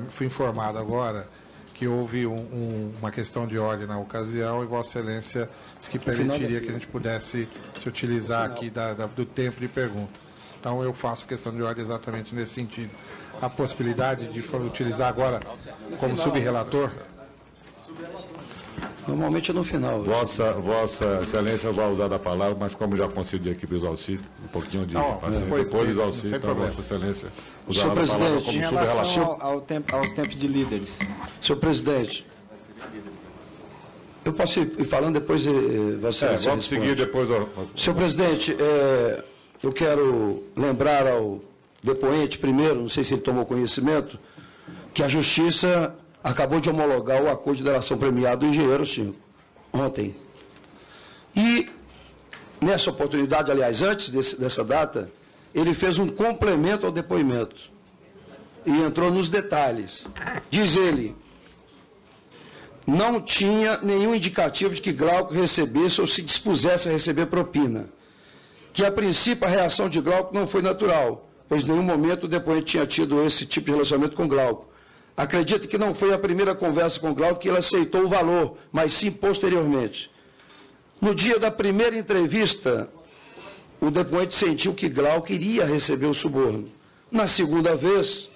Fui informado agora que houve uma questão de ordem na ocasião e Vossa Excelência disse que permitiria que a gente pudesse se utilizar aqui do tempo de pergunta. Então, eu faço questão de ordem exatamente nesse sentido. A possibilidade de utilizar agora como subrelator? Normalmente é no final. Vossa Excelência vai usar da palavra, mas como já concedi aqui para o Isalci, um pouquinho de paciência. Depois do Isalci, então Vossa Excelência usará da palavra como subrelator. Aos tempos de líderes. Senhor presidente, eu posso ir falando depois, Vossa Excelência vamos seguir depois. Senhor presidente, eu quero lembrar ao depoente, primeiro, não sei se ele tomou conhecimento, que a Justiça acabou de homologar o acordo de delação premiada do engenheiro, senhor, ontem. E nessa oportunidade, aliás, antes dessa data, ele fez um complemento ao depoimento e entrou nos detalhes. Diz ele, não tinha nenhum indicativo de que Glauco recebesse ou se dispusesse a receber propina, que a princípio a reação de Glauco não foi natural, pois em nenhum momento o depoente tinha tido esse tipo de relacionamento com Glauco. Acredita que não foi a primeira conversa com Glauco que ele aceitou o valor, mas sim posteriormente. No dia da primeira entrevista, o depoente sentiu que Glauco iria receber o suborno. Na segunda vez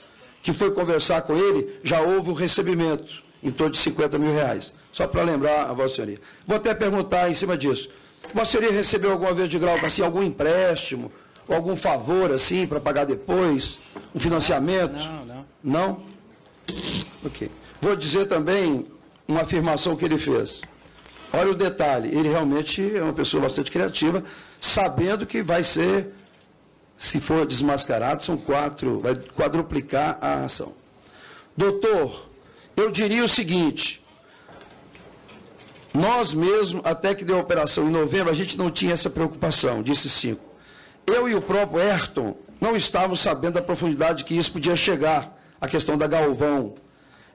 que foi conversar com ele, já houve o recebimento, em torno de R$50 mil. Só para lembrar a Vossa Senhoria. Vou até perguntar em cima disso. Vossa Senhoria recebeu alguma vez de Glauco assim, algum empréstimo, ou algum favor assim, para pagar depois? Um financiamento? Não. Não? Ok. Vou dizer também uma afirmação que ele fez. Olha o detalhe, ele realmente é uma pessoa bastante criativa, sabendo que vai ser, se for desmascarado, vai quadruplicar a ação. Doutor, eu diria o seguinte, nós mesmos, até que deu a operação em novembro, a gente não tinha essa preocupação, disse 5. Eu e o próprio Ayrton não estávamos sabendo da profundidade que isso podia chegar, a questão da Galvão.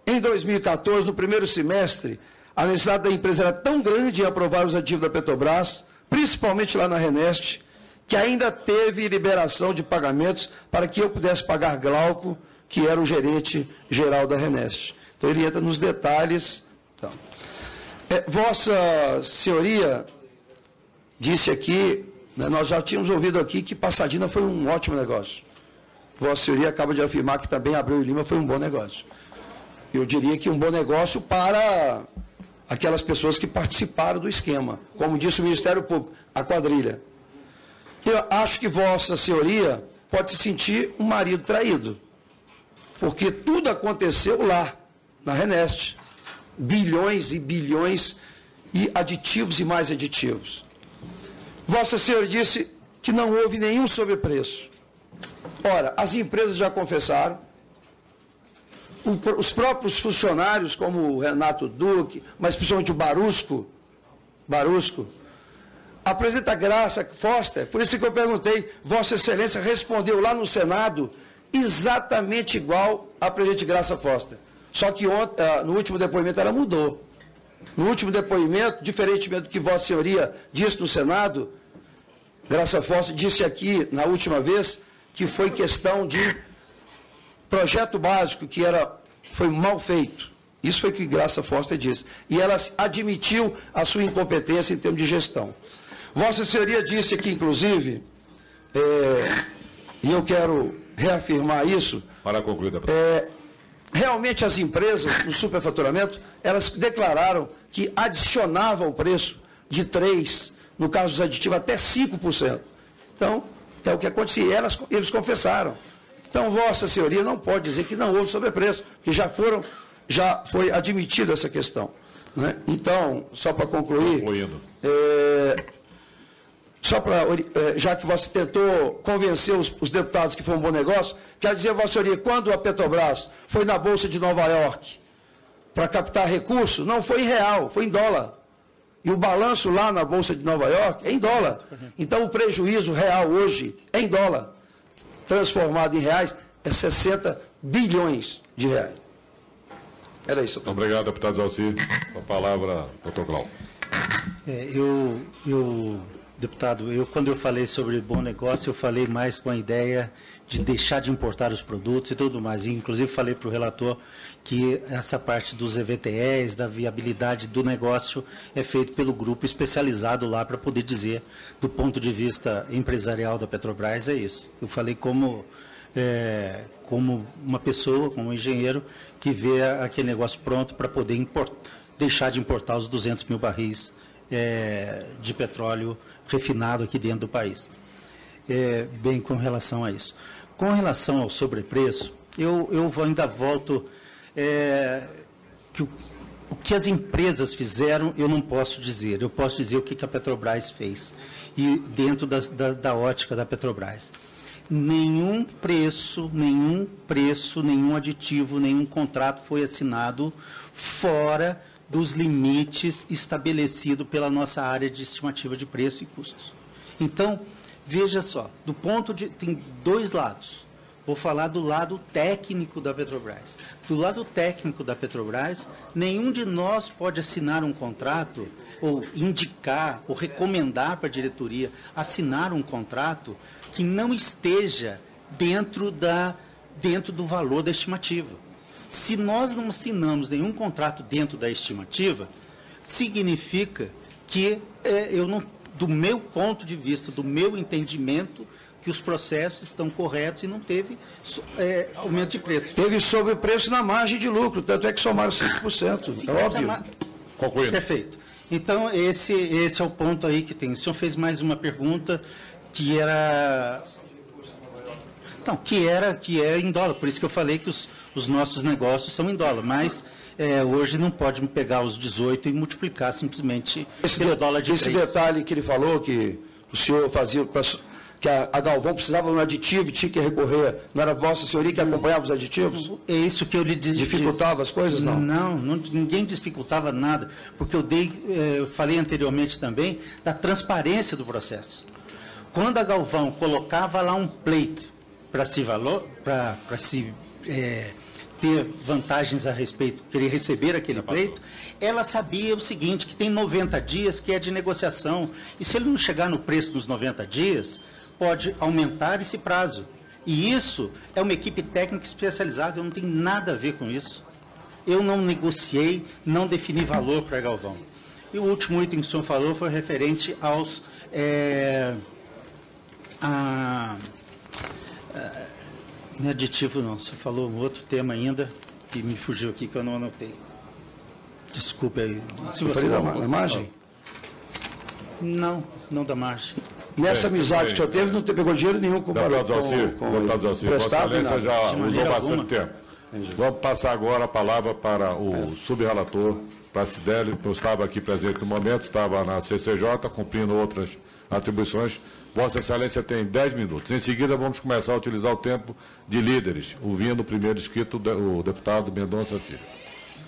Em 2014, no primeiro semestre, a necessidade da empresa era tão grande em aprovar os aditivos da Petrobras, principalmente lá na Reneste, que ainda teve liberação de pagamentos para que eu pudesse pagar Glauco, que era o gerente geral da Reneste. Então, ele entra nos detalhes. Então, Vossa Senhoria disse aqui, né, nós já tínhamos ouvido aqui que Passadina foi um ótimo negócio. Vossa Senhoria acaba de afirmar que também Abreu e Lima foi um bom negócio. Eu diria que um bom negócio para aquelas pessoas que participaram do esquema. Como disse o Ministério Público, a quadrilha. Eu acho que Vossa Senhoria pode se sentir um marido traído. Porque tudo aconteceu lá, na Reneste. Bilhões e bilhões e aditivos e mais aditivos. Vossa Senhoria disse que não houve nenhum sobrepreço. Ora, as empresas já confessaram, os próprios funcionários, como o Renato Duque, mas principalmente o Barusco, a presidenta Graça Foster, por isso que eu perguntei, Vossa Excelência respondeu lá no Senado exatamente igual a presidente Graça Foster. Só que no último depoimento ela mudou. No último depoimento, diferentemente do que Vossa Senhoria disse no Senado, Graça Foster disse aqui, na última vez, que foi questão de projeto básico que foi mal feito. Isso foi o que Graça Foster disse. E ela admitiu a sua incompetência em termos de gestão. Vossa Senhoria disse aqui, inclusive, e eu quero reafirmar isso. Para concluir, deputado. Realmente as empresas, no superfaturamento, elas declararam que adicionavam o preço de 3%, no caso dos aditivos, até 5%. Então, é o que acontecia. Eles confessaram. Então, Vossa Senhoria não pode dizer que não houve sobrepreço, porque já foi admitida essa questão. Né? Então, só para concluir, já que você tentou convencer os deputados que foi um bom negócio, quero dizer, Vossa Senhoria, quando a Petrobras foi na Bolsa de Nova York para captar recursos, não foi em real, foi em dólar. E o balanço lá na Bolsa de Nova York é em dólar. Então, o prejuízo real hoje é em dólar. Transformado em reais, é 60 bilhões de reais. Era isso. Obrigado, deputado Zalci. Com a palavra, doutor Glauco. Deputado, quando eu falei sobre bom negócio, eu falei mais com a ideia de deixar de importar os produtos e tudo mais. E, inclusive, falei para o relator que essa parte dos EVTEs, da viabilidade do negócio, é feito pelo grupo especializado lá para poder dizer, do ponto de vista empresarial da Petrobras, é isso. Eu falei como uma pessoa, como um engenheiro, que vê aquele negócio pronto para poder deixar de importar os 200 mil barris de petróleo refinado aqui dentro do país. Bem, com relação a isso. Com relação ao sobrepreço, eu ainda volto que o que as empresas fizeram, eu não posso dizer. Eu posso dizer o que a Petrobras fez. E dentro da ótica da Petrobras. Nenhum preço, nenhum aditivo, nenhum contrato foi assinado fora dos limites estabelecidos pela nossa área de estimativa de preço e custos. Então, veja só, tem dois lados. Vou falar do lado técnico da Petrobras. Do lado técnico da Petrobras, nenhum de nós pode assinar um contrato, ou indicar, ou recomendar para a diretoria assinar um contrato que não esteja dentro do valor da estimativa. Se nós não assinamos nenhum contrato dentro da estimativa, significa que do meu ponto de vista, do meu entendimento, que os processos estão corretos e não teve aumento de preço. Teve sobrepreço na margem de lucro, tanto é que somaram 5%, é óbvio. Concluindo. Perfeito. Então, esse é o ponto aí que tem. O senhor fez mais uma pergunta que era... Não, que é em dólar, por isso que eu falei que os nossos negócios são em dólar, mas hoje não pode pegar os 18 e multiplicar simplesmente pelo dólar de 3. Esse detalhe que ele falou, que o senhor fazia, que a Galvão precisava de um aditivo e tinha que recorrer, não era Vossa Senhoria que acompanhava os aditivos? É isso que eu lhe disse. Dificultava as coisas, não? Não, ninguém dificultava nada, porque eu falei anteriormente também da transparência do processo. Quando a Galvão colocava lá um pleito para se ter vantagens a respeito, querer receber aquele pleito, ela sabia o seguinte, que tem 90 dias que é de negociação, e se ele não chegar no preço dos 90 dias, pode aumentar esse prazo. E isso é uma equipe técnica especializada, eu não tenho nada a ver com isso. Eu não negociei, não defini valor para a Galvão. E o último item que o senhor falou foi referente aos... não é aditivo, não. Você falou um outro tema ainda, que me fugiu aqui, que eu não anotei. Desculpe aí. Se você da margem? Não da margem. Nessa amizade que o senhor teve, não pegou dinheiro nenhum com o Deputado Zalci, Vossa Excelência já usou bastante tempo. Vamos passar agora a palavra para o subrelator Pracidelli, que estava aqui presente no momento, estava na CCJ, cumprindo outras atribuições. Vossa Excelência tem 10 minutos. Em seguida, vamos começar a utilizar o tempo de líderes, ouvindo o primeiro inscrito, o deputado Mendonça Filho.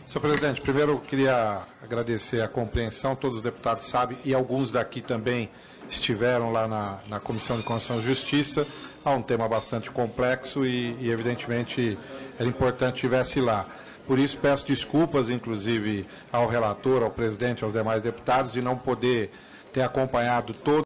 Senhor presidente, primeiro eu queria agradecer a compreensão, todos os deputados sabem, e alguns daqui também estiveram lá na Comissão de Constituição e Justiça. Há um tema bastante complexo e evidentemente, era importante que estivesse lá. Por isso, peço desculpas, inclusive, ao relator, ao presidente, aos demais deputados, de não poder ter acompanhado todo